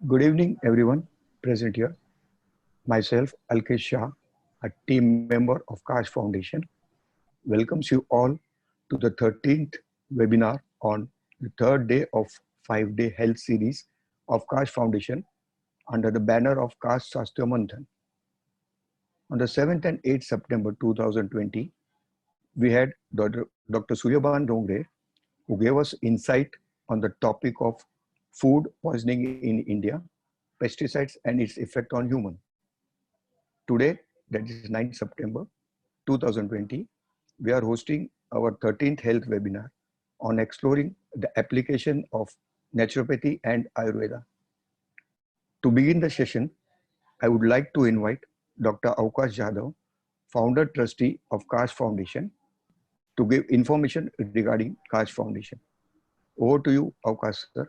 Good evening, everyone present here. Myself, Alkesh Shah, a team member of Kash Foundation, welcomes you all to the 13th webinar on the third day of 5-day health series of Kash Foundation under the banner of Kash Swasthya Manthan. On the 7th and 8th September 2020, we had Dr. Suryaban Dongre, who gave us insight on the topic of food poisoning in India, pesticides and its effect on human. Today, that is 9th September 2020, we are hosting our 13th health webinar on exploring the application of naturopathy and Ayurveda. To begin the session, I would like to invite Dr. Avkash Jadhav, founder trustee of Kash Foundation, to give information regarding Kash Foundation. Over to you, Avkash sir.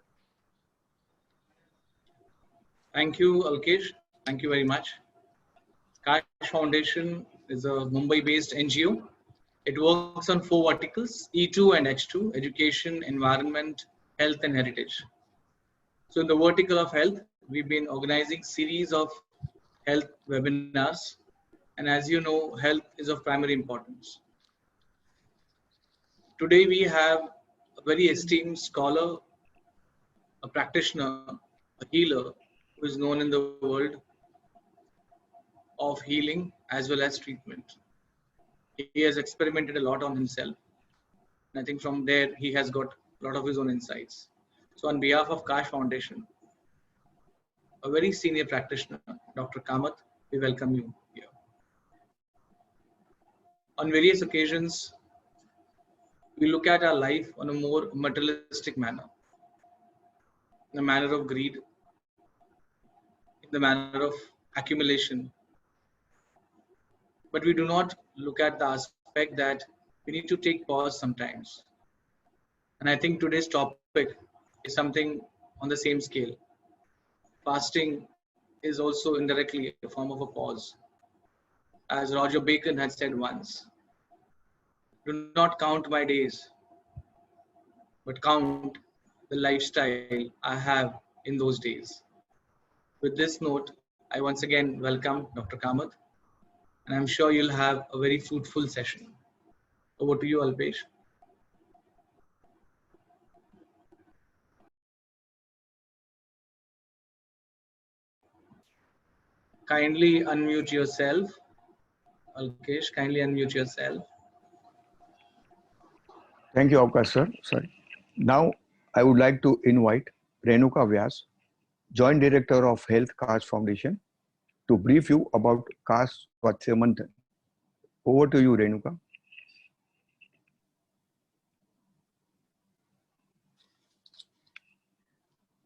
Thank you, Alkesh. Thank you very much. Kash Foundation is a Mumbai-based NGO. It works on four verticals, E2 and H2, education, environment, health, and heritage. So in the vertical of health, we've been organizing series of health webinars. And as you know, health is of primary importance. Today we have a very esteemed scholar, a practitioner, a healer, who is known in the world of healing as well as treatment. He has experimented a lot on himself. And I think from there, he has got a lot of his own insights. So on behalf of Kash Foundation, a very senior practitioner, Dr. Kamath, we welcome you here. On various occasions, we look at our life on a more materialistic manner, in a manner of greed, in the manner of accumulation. But we do not look at the aspect that we need to take pause sometimes. And I think today's topic is something on the same scale. Fasting is also indirectly a form of a pause. As Roger Bacon had said once, do not count my days, but count the lifestyle I have in those days. With this note, I once again welcome Dr. Kamath, and I'm sure you'll have a very fruitful session. Over to you, Alpesh. Kindly unmute yourself. Alkesh, kindly unmute yourself. Thank you, Avkash sir. Sorry. Now, I would like to invite Renuka Vyas, Joint Director of Health Kash Foundation, to brief you about Kash Swasthya Manthan. Over to you, Renuka.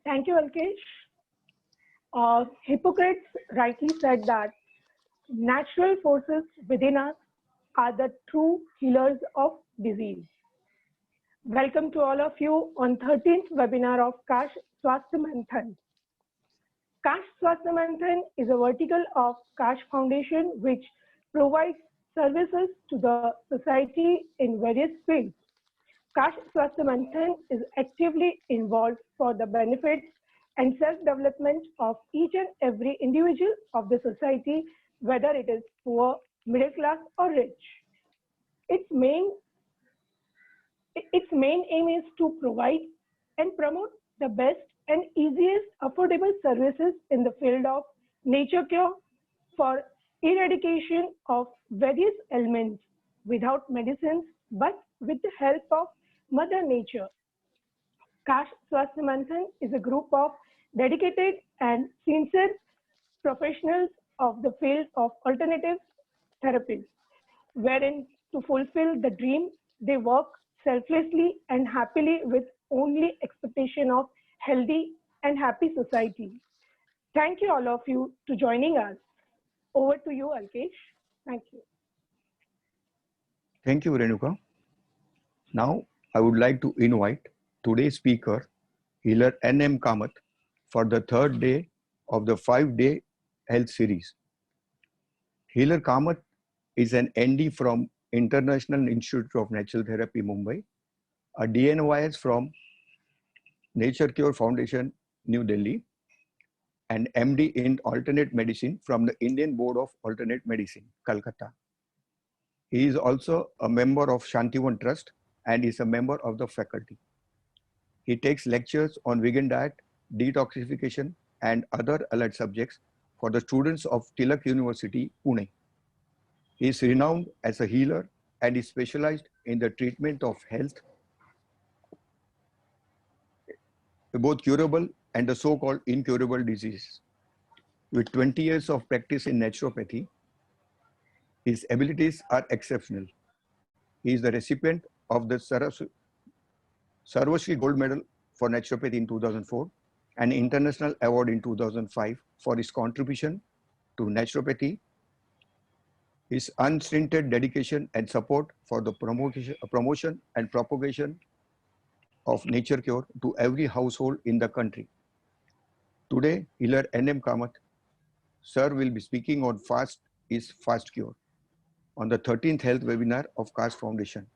Thank you, Alkesh. Hippocrates rightly said that natural forces within us are the true healers of disease. Welcome to all of you on 13th webinar of Kash Swasthya Manthan. Kash Swasthya Manthan is a vertical of Kash Foundation which provides services to the society in various fields. Kash Swasthya Manthan is actively involved for the benefit and self-development of each and every individual of the society, whether it is poor, middle class, or rich. Its main aim is to provide and promote the best and easiest affordable services in the field of nature cure for eradication of various ailments without medicines but with the help of Mother Nature. Kash Swasthya Manthan is a group of dedicated and sincere professionals of the field of alternative therapies, wherein to fulfill the dream, they work selflessly and happily with only expectation of healthy and happy society. Thank you all of you to joining us. Over to you, Alkesh. Thank you. Thank you, Renuka. Now, I would like to invite today's speaker, healer N.M. Kamath, for the third day of the 5-day health series. Healer Kamath is an ND from International Institute of Natural Therapy, Mumbai, a DNYS from Nature Cure Foundation, New Delhi, and MD in alternate medicine from the Indian Board of Alternate Medicine, Calcutta. He is also a member of Shantivan Trust and is a member of the faculty. He takes lectures on vegan diet, detoxification, and other allied subjects for the students of Tilak University, Pune. He is renowned as a healer and is specialized in the treatment of health, both curable and the so-called incurable diseases. With 20 years of practice in naturopathy, his abilities are exceptional. He is the recipient of the Sarvashri Gold Medal for Naturopathy in 2004, an international award in 2005 for his contribution to naturopathy, his unstinted dedication and support for the promotion and propagation of nature cure to every household in the country. Today, healer N.M. Kamath, sir, will be speaking on Fast is Fast Cure on the 13th health webinar of Caste Foundation.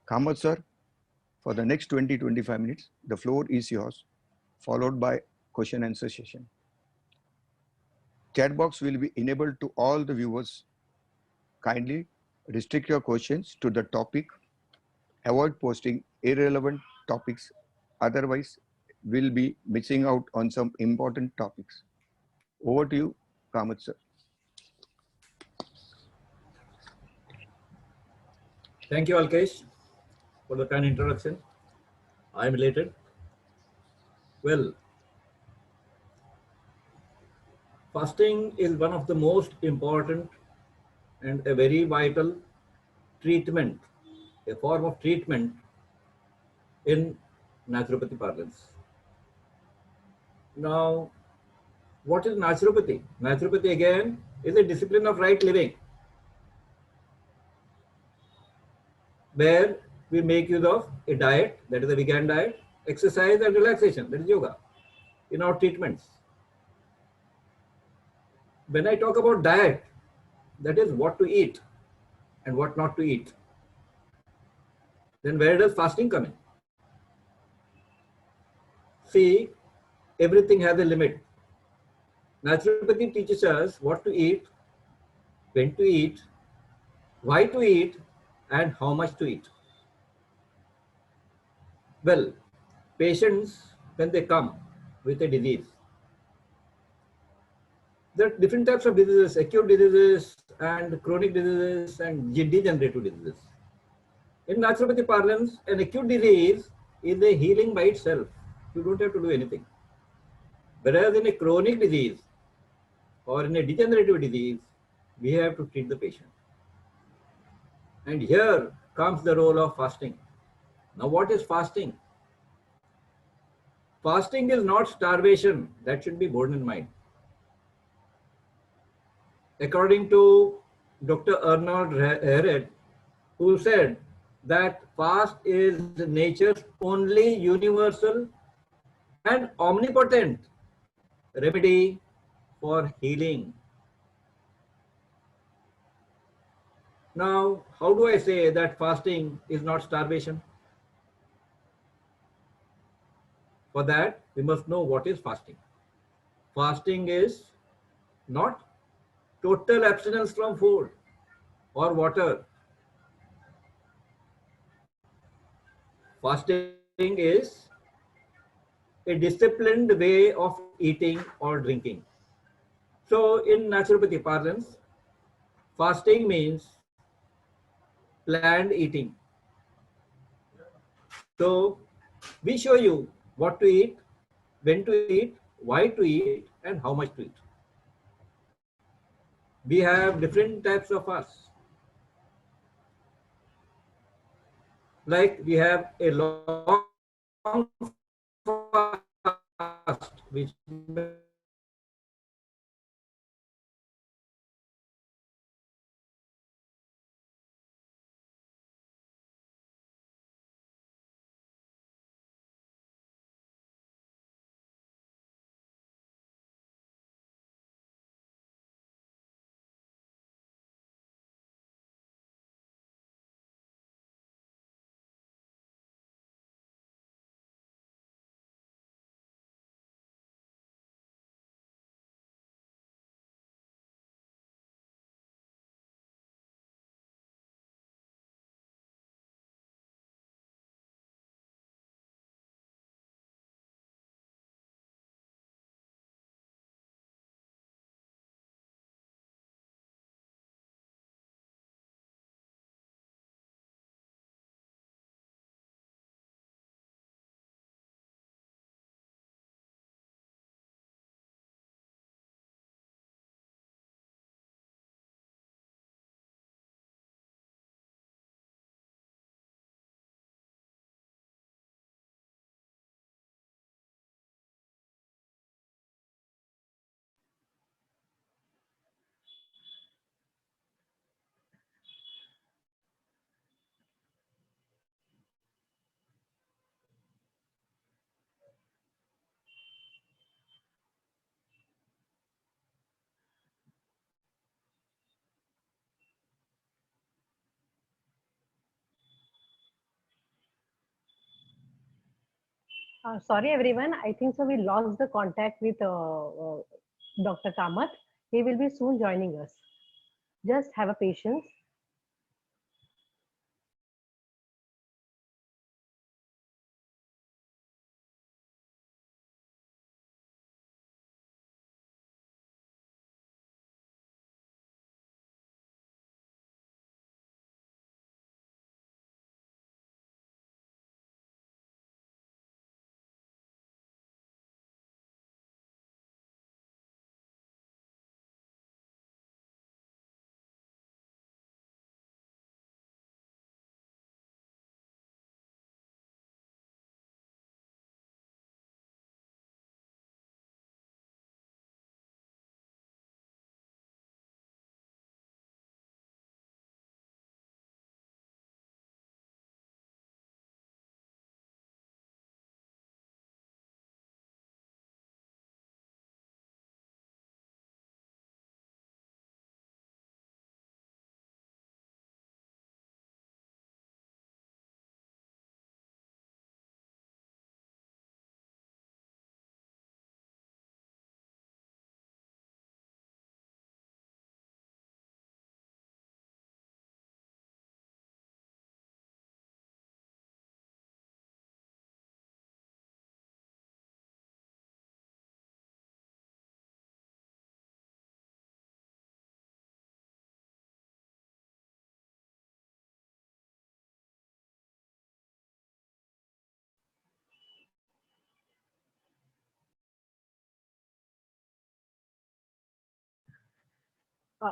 Kamath, sir, for the next 20-25 minutes, the floor is yours, followed by question answer session. Chat box will be enabled to all the viewers. Kindly restrict your questions to the topic. Avoid posting irrelevant topics. Otherwise, we'll be missing out on some important topics. Over to you, Kamath, sir. Thank you, Alkesh, for the kind introduction. I am related. Well, fasting is one of the most important and a very vital treatment, a form of treatment in naturopathy parlance. Now, what is naturopathy? Naturopathy again is a discipline of right living, where we make use of a diet, that is a vegan diet, exercise and relaxation, that is yoga, in our treatments. When I talk about diet, that is what to eat and what not to eat. Then where does fasting come in? See, everything has a limit. Naturopathy teaches us what to eat, when to eat, why to eat, and how much to eat. Well, patients, when they come with a disease, there are different types of diseases, acute diseases and chronic diseases and degenerative diseases. In naturopathy parlance, an acute disease is a healing by itself. You don't have to do anything. Whereas in a chronic disease or in a degenerative disease, we have to treat the patient. And here comes the role of fasting. Now, what is fasting? Fasting is not starvation. That should be borne in mind. According to Dr. Arnold Herod, who said that fast is nature's only universal and omnipotent remedy for healing. Now, how do I say that fasting is not starvation? For that, we must know what is fasting. Fasting is not total abstinence from food or water. Fasting is a disciplined way of eating or drinking. So in naturopathy parlance, fasting means planned eating. So we show you what to eat, when to eat, why to eat, and how much to eat. We have different types of fasts. Like we have a long fast, which Sorry everyone, I think so we lost the contact with Dr. Kamath. He will be soon joining us. Just have a patience.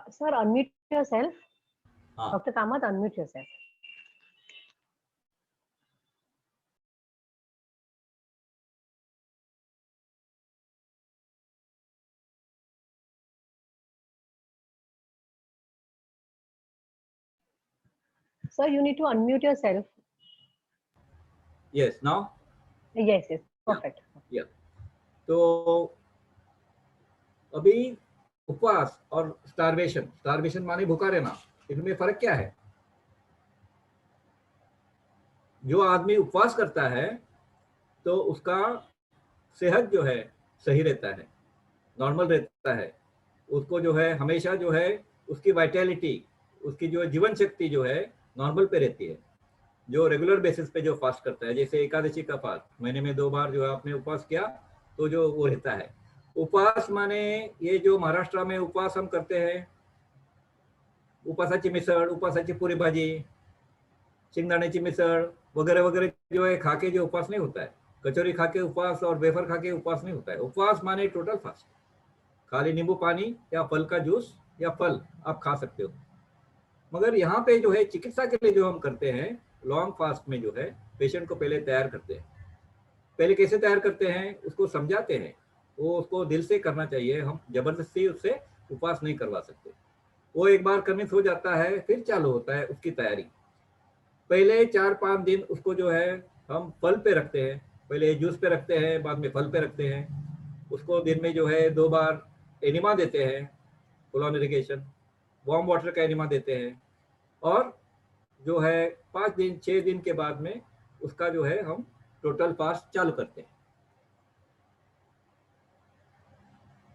Sir, unmute yourself. Dr. Kamath, unmute yourself. Sir, you need to unmute yourself. Yes, now? Yes, yes, perfect. Yeah. तो अभी उपवास और starvation माने भूखा रहना, इनमें फर्क क्या है? जो आदमी उपवास करता है तो उसका सेहत जो है सही रहता है, नॉर्मल रहता है, उसको जो है हमेशा जो है उसकी वाइटैलिटी, उसकी जो जीवन शक्ति जो है नॉर्मल पे रहती है। जो रेगुलर बेसिस पे जो फास्ट करता है, जैसे एकादशी का फास्ट महीने में 2 बार जो है आपने उपवास किया तो जो वो रहता है। उपवास माने ये जो महाराष्ट्र में उपवास हम करते हैं, उपासाची मिसळ, उपासाची पुरी भाजी, शेंगदाण्याची मिसळ वगैरह वगैरह जो है खा के जो उपवास नहीं होता है, कचौरी खा के उपवास और वेफर खा के उपवास नहीं होता है। उपवास माने टोटल फास्ट, खाली नींबू पानी या फल का जूस या फल आप खा सकते हो। मगर यहाँ पे जो है चिकित्सा के लिए जो हम करते हैं लॉन्ग फास्ट में जो है पेशेंट को पहले तैयार करते हैं। पहले कैसे तैयार करते हैं उसको समझाते हैं, वो उसको दिल से करना चाहिए, हम जबरदस्ती उससे उपवास नहीं करवा सकते। वो एक बार कन्विंस हो जाता है फिर चालू होता है उसकी तैयारी। पहले 4-5 दिन उसको जो है हम फल पे रखते हैं, पहले जूस पे रखते हैं, बाद में फल पे रखते हैं। उसको दिन में जो है 2 बार एनिमा देते हैं, full on irrigation, warm water का एनिमा देते हैं, और जो है 5 दिन 6 दिन के बाद में उसका जो है हम टोटल फास्ट चालू करते हैं।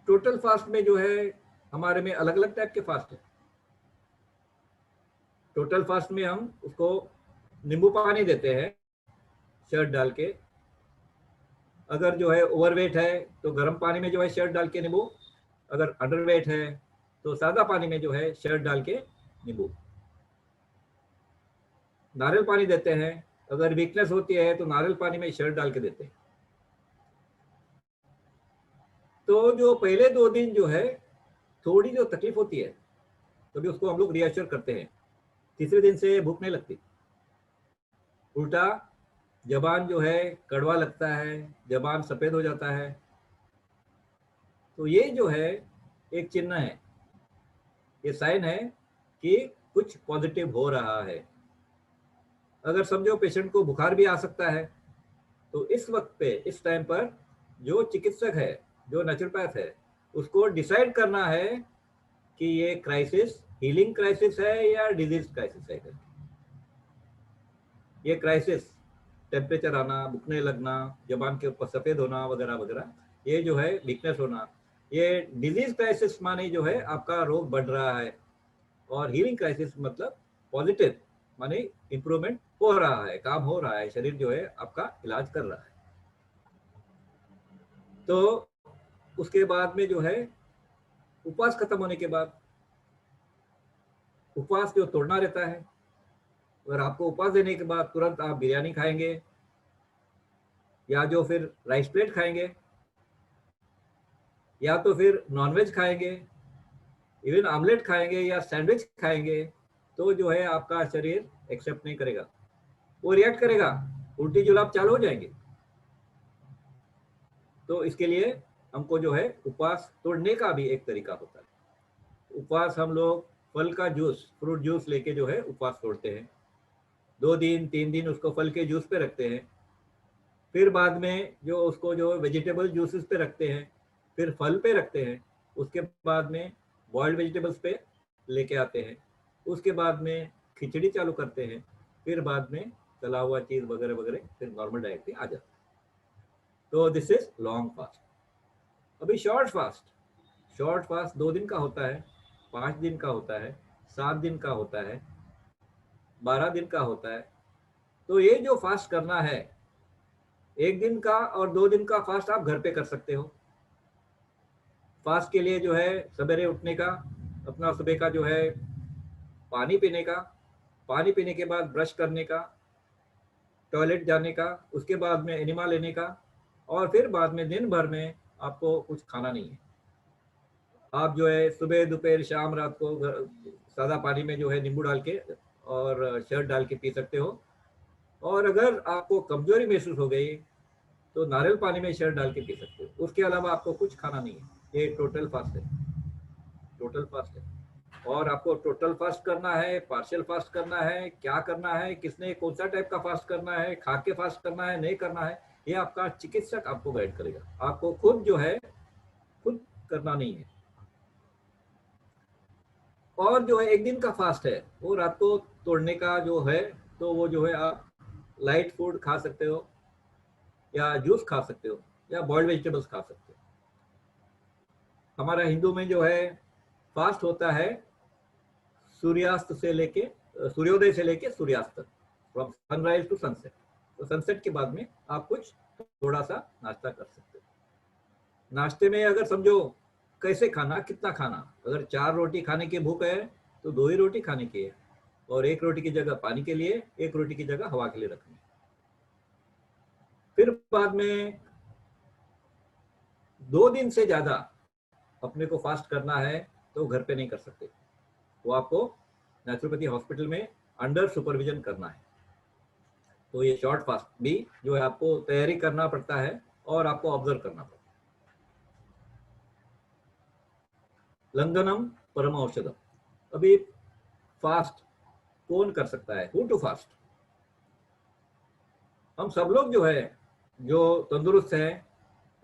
टोटल फास्ट में जो है हमारे में अलग अलग टाइप के फास्ट है। टोटल फास्ट में हम उसको नींबू पानी देते हैं शर्ट डाल के। अगर जो है ओवरवेट है तो गर्म पानी में जो है शर्ट डाल के नींबू, अगर अंडरवेट है तो सादा पानी में जो है शर्ट डाल के नींबू। नारियल पानी देते हैं, अगर वीकनेस होती है तो नारियल पानी में शर्ट डाल के देते हैं। तो जो पहले 2 दिन जो है थोड़ी जो तकलीफ होती है तभी उसको हम लोग रिएश्योर करते हैं। तीसरे दिन से भूख नहीं लगती, उल्टा जबान जो है कड़वा लगता है, जबान सफेद हो जाता है। तो ये जो है एक चिन्ह है, ये साइन है कि कुछ पॉजिटिव हो रहा है। अगर समझो पेशेंट को बुखार भी आ सकता है तो इस वक्त पे इस टाइम पर जो चिकित्सक है, जो नेचुरोपैथ है, उसको डिसाइड करना है कि ये क्राइसिस हीलिंग क्राइसिस है या डिजीज क्राइसिस है। ये क्राइसिस टेम्परेचर आना, बुकने लगना, जबान के ऊपर सफेद होना वगैरह वगैरह, ये जो है वीकनेस होना, ये डिजीज क्राइसिस माने जो है आपका रोग बढ़ रहा है, और हीलिंग क्राइसिस मतलब पॉजिटिव माने इंप्रूवमेंट हो रहा है, काम हो रहा है, शरीर जो है आपका इलाज कर रहा है। तो उसके बाद में जो है उपवास खत्म होने के बाद, उपवास जो तोड़ना रहता है, अगर आपको उपवास देने के बाद तुरंत आप बिरयानी खाएंगे या जो फिर राइस प्लेट खाएंगे या तो फिर नॉनवेज खाएंगे, इवन आमलेट खाएंगे या सैंडविच खाएंगे, तो जो है आपका शरीर एक्सेप्ट नहीं करेगा, वो रिएक्ट करेगा, उल्टी जुलाब चालू हो जाएंगे। तो इसके लिए हमको जो है उपवास तोड़ने का भी एक तरीका होता है। उपवास हम लोग फल का जूस, फ्रूट जूस लेके जो है उपवास तोड़ते हैं, 2 दिन 3 दिन उसको फल के जूस पे रखते हैं, फिर बाद में जो उसको जो वेजिटेबल जूसेस पे रखते हैं, फिर फल पे रखते हैं, उसके बाद में बॉइल्ड वेजिटेबल्स पे लेके आते हैं, उसके बाद में खिचड़ी चालू करते हैं, फिर बाद में तला हुआ चीज वगैरह वगैरह, फिर नॉर्मल डाइट पे आ जाते हैं। तो दिस इज लॉन्ग फास्ट। अभी शॉर्ट फास्ट 2 दिन का होता है, 5 दिन का होता है, 7 दिन का होता है, 12 दिन का होता है। तो ये जो फास्ट करना है, 1 दिन का और 2 दिन का फास्ट आप घर पे कर सकते हो। फास्ट के लिए जो है सवेरे उठने का, अपना सुबह का जो है पानी पीने का, पानी पीने के बाद ब्रश करने का, टॉयलेट जाने का, उसके बाद में एनिमा लेने का, और फिर बाद में दिन भर में आपको कुछ खाना नहीं है। आप जो है सुबह दोपहर शाम रात को सादा पानी में जो है नींबू डाल के और शहद डाल के पी सकते हो, और अगर आपको कमजोरी महसूस हो गई तो नारियल पानी में शहद डाल के पी सकते हो। उसके अलावा आपको कुछ खाना नहीं है। ये टोटल फास्ट है, टोटल फास्ट है। और आपको टोटल फास्ट करना है, पार्शियल फास्ट करना है, क्या करना है, किसने कौन सा टाइप का फास्ट करना है, खा के फास्ट करना है, नहीं करना है, ये आपका चिकित्सक आपको गाइड करेगा। आपको खुद जो है खुद करना नहीं है। और जो है 1 दिन का फास्ट है, वो रात को तोड़ने का जो है, तो वो जो है आप लाइट फूड खा सकते हो, या जूस खा सकते हो, या बॉइल्ड वेजिटेबल्स खा सकते हो। हमारा हिंदू में जो है फास्ट होता है सूर्यास्त से लेके, सूर्योदय से लेके सूर्यास्त तक, फ्रॉम सनराइज टू सनसेट। तो सनसेट के बाद में आप कुछ थोड़ा सा नाश्ता कर सकते हो। नाश्ते में अगर समझो कैसे खाना, कितना खाना, अगर 4 रोटी खाने की भूख है तो 2 ही रोटी खाने की है, और 1 रोटी की जगह पानी के लिए, 1 रोटी की जगह हवा के लिए रखनी। फिर बाद में 2 दिन से ज्यादा अपने को फास्ट करना है तो घर पे नहीं कर सकते, वो आपको नेचुरोपैथी हॉस्पिटल में अंडर सुपरविजन करना है। तो ये शॉर्ट फास्ट भी जो है आपको तैयारी करना पड़ता है और आपको ऑब्जर्व करना पड़ता है। लंघनम परम औषधम। अभी फास्ट कौन कर सकता है, हु टू फास्ट? हम सब लोग जो है जो तंदुरुस्त हैं,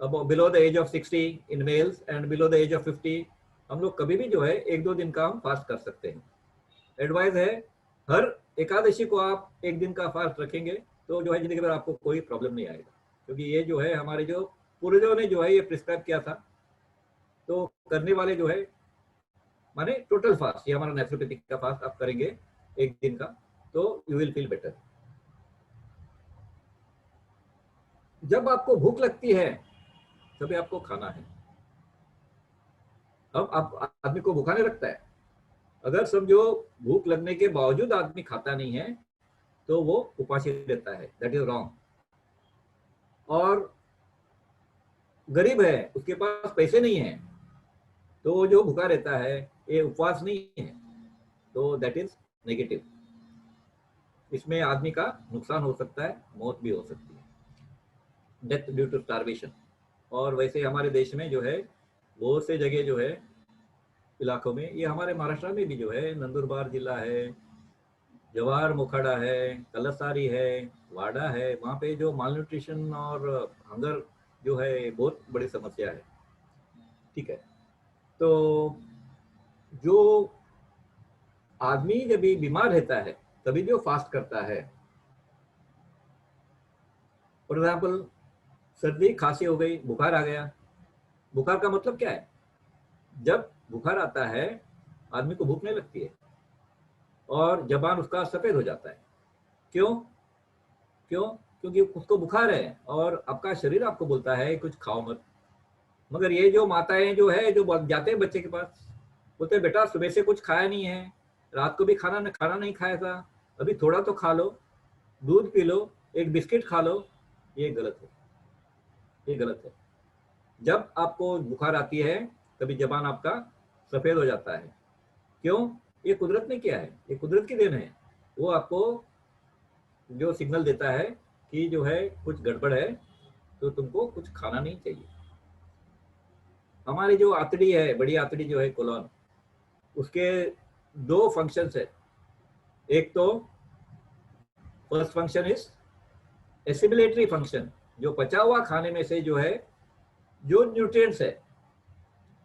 अब below the age of 60 in males and below the age of 50, हम लोग कभी भी जो है 1-2 दिन का हम फास्ट कर सकते हैं। एडवाइस है हर एकादशी को आप 1 दिन का फास्ट रखेंगे तो जो है जिंदगी भर आपको कोई प्रॉब्लम नहीं आएगा, क्योंकि ये जो है हमारे जो पूर्वजों ने जो है ये प्रिस्क्राइब किया था। तो करने वाले जो है माने टोटल फास्ट, ये हमारा नेचुरोपैथिक का फास्ट आप करेंगे 1 दिन का, तो यू विल फील बेटर। जब आपको भूख लगती है तभी आपको खाना है। अब आप आदमी को भूखा नहीं लगता है, अगर समझो भूख लगने के बावजूद आदमी खाता नहीं है तो वो उपासी रहता है, दैट इज रॉन्ग। और गरीब है, उसके पास पैसे नहीं है, तो वो जो भूखा रहता है ये उपवास नहीं है, तो दैट इज नेगेटिव। इसमें आदमी का नुकसान हो सकता है, मौत भी हो सकती है, डेथ ड्यू टू स्टारवेशन। और वैसे हमारे देश में जो है बहुत से जगह जो है इलाकों में, ये हमारे महाराष्ट्र में भी जो है नंदुरबार जिला है, जवाहर मोखाड़ा है, कलसारी है, वाडा है, वहाँ पे जो माल न्यूट्रिशन और हंगर जो है बहुत बड़ी समस्या है। ठीक है, तो जो आदमी जब भी बीमार रहता है तभी जो फास्ट करता है, फॉर एग्जाम्पल सर्दी खांसी हो गई, बुखार आ गया। बुखार का मतलब क्या है? जब बुखार आता है आदमी को भूख नहीं लगती है और जबान उसका सफेद हो जाता है। क्यों? क्यों? क्योंकि उसको बुखार है और आपका शरीर आपको बोलता है कुछ खाओ मत। मगर ये जो माताएं जो है जो जाते हैं बच्चे के पास, बोलते हैं बेटा सुबह से कुछ खाया नहीं है, रात को भी खाना नहीं खाया था, अभी थोड़ा तो खा लो, दूध पी लो, एक बिस्किट खा लो। ये गलत है, ये गलत है। जब आपको बुखार आती है तभी जबान आपका सफेद हो जाता है। क्यों? ये कुदरत ने किया है, ये कुदरत की देन है। वो आपको जो सिग्नल देता है कि जो है कुछ गड़बड़ है, तो तुमको कुछ खाना नहीं चाहिए। हमारी जो आंतड़ी है, बड़ी आंतड़ी जो है कोलन, उसके दो फंक्शंस है। एक तो first function is assimilatory function, जो पचा हुआ खाने में से जो है जो न्यूट्रिएंट्स है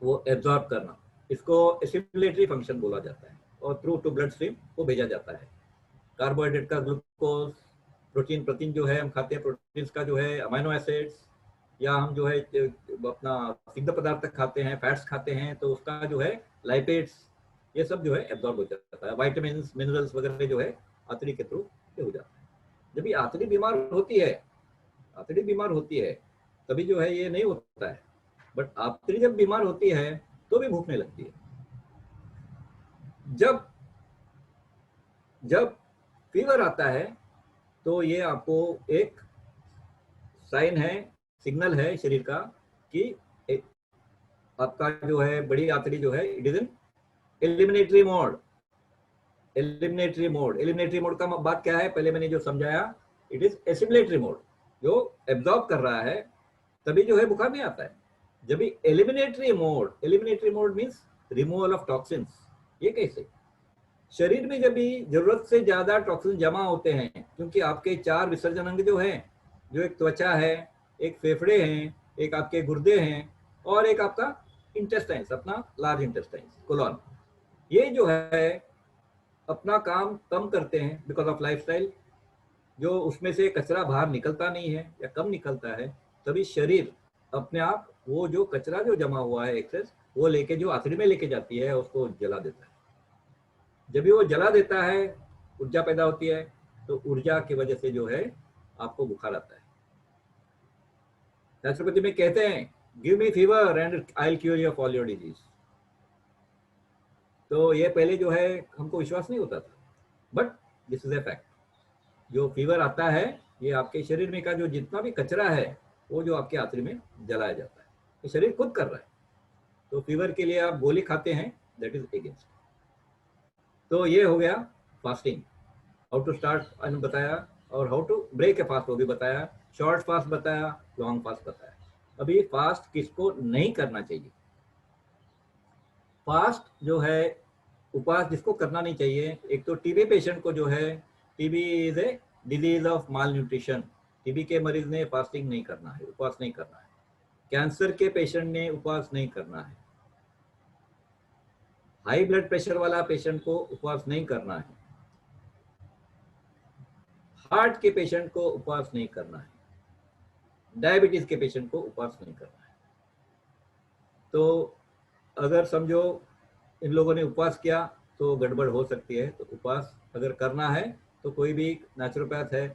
वो एब्जॉर्ब करना, इसको एसिमिलेटरी फंक्शन बोला जाता है और थ्रू टू ब्लड स्ट्रीम वो भेजा जाता है। कार्बोहाइड्रेट का ग्लूकोज, प्रोटीन जो है हम खाते हैं, प्रोटीन्स का जो है अमीनो एसिड्स, या हम जो है अपना सिद्ध पदार्थ खाते हैं, फैट्स खाते हैं, तो उसका जो है लाइपेड्स, ये सब जो है एब्जॉर्ब हो जाता है। वाइटामिन मिनरल्स वगैरह जो है आंतड़ी के थ्रू हो जाता है। जब ये आंतड़ी बीमार होती है, आंतड़ी बीमार होती है तभी जो है ये नहीं होता है। बट आंतड़ी जब बीमार होती है तो भी भूख नहीं लगती है। जब जब फीवर आता है तो ये आपको एक साइन है, सिग्नल है शरीर का कि आपका जो है बड़ी आंतड़ी जो है it is in एलिमिनेटरी mode. एलिमिनेटरी mode, एलिमिनेटरी mode का बात क्या है पहले मैंने जो समझाया, इट इज एसिमिलेटरी मोड, जो एब्जॉर्ब कर रहा है तभी जो है बुखार नहीं आता है। जब भी एलिमिनेटरी mode means removal of toxins. ये कैसे? शरीर में जब भी जरूरत से ज्यादा टॉक्सिन जमा होते हैं, क्योंकि आपके 4 विसर्जन अंग जो हैं, जो एक त्वचा है, एक फेफड़े हैं, एक आपके गुर्दे हैं और एक आपका इंटेस्टाइन्स, अपना लार्ज इंटेस्टाइन्स कोलन, ये जो है अपना काम कम करते हैं बिकॉज ऑफ लाइफस्टाइल। जो उसमें से कचरा बाहर निकलता नहीं है या कम निकलता है, तभी शरीर अपने आप वो जो कचरा जो जमा हुआ है एक्सेस, वो लेके जो आंतड़ी में लेके जाती है, उसको जला देता है। जब भी वो जला देता है ऊर्जा पैदा होती है, तो ऊर्जा की वजह से जो है आपको बुखार आता है। नेचुरोपैथी में कहते हैं give me fever and I will cure you of all your disease. तो ये पहले जो है हमको विश्वास नहीं होता था, but this is a fact. जो फीवर आता है ये आपके शरीर में का जो जितना भी कचरा है वो जो आपके आंतड़ी में जलाया जाता है, ये शरीर खुद कर रहा है। तो फीवर के लिए आप गोली खाते हैं, दैट इज अगेंस्ट। तो ये हो गया फास्टिंग, हाउ टू स्टार्ट मैंने बताया, और how to break a fast वो भी बताया, शॉर्ट फास्ट बताया, लॉन्ग फास्ट बताया। अभी फास्ट किसको नहीं करना चाहिए? फास्ट जो है उपवास जिसको करना नहीं चाहिए, एक तो टीबी पेशेंट को जो है, TB is a disease of mall nutrition, TB के मरीज ने फास्टिंग नहीं करना है, उपवास नहीं करना है। कैंसर के पेशेंट ने उपवास नहीं करना है। हाई ब्लड प्रेशर वाला पेशेंट को उपवास नहीं करना है। हार्ट के पेशेंट को उपवास नहीं करना है। डायबिटीज के पेशेंट को उपवास नहीं करना है। तो अगर समझो इन लोगों ने उपवास किया तो गड़बड़ हो सकती है। तो उपवास अगर करना है तो कोई भी नेचुरोपैथ है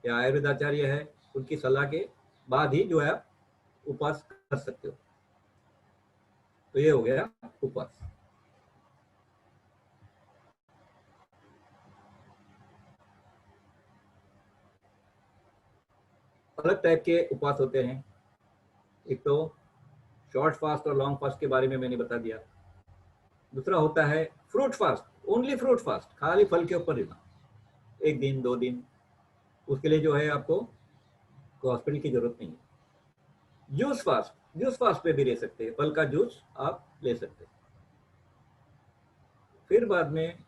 या आयुर्वेदाचार्य है, उनकी सलाह के बाद ही जो है आप उपवास कर सकते हो। तो ये हो गया उपवास। अलग टाइप के उपवास होते हैं, एक तो शॉर्ट फास्ट और लॉन्ग फास्ट के बारे में मैंने बता दिया। दूसरा होता है fruit fast, only fruit fast, खाली फल के ऊपर रहना 1 दिन 2 दिन। उसके लिए जो है आपको हॉस्पिटल की जरूरत नहीं है। जूस फास्ट पे भी रह सकते हैं, फल का जूस आप ले सकते हैं। फिर बाद में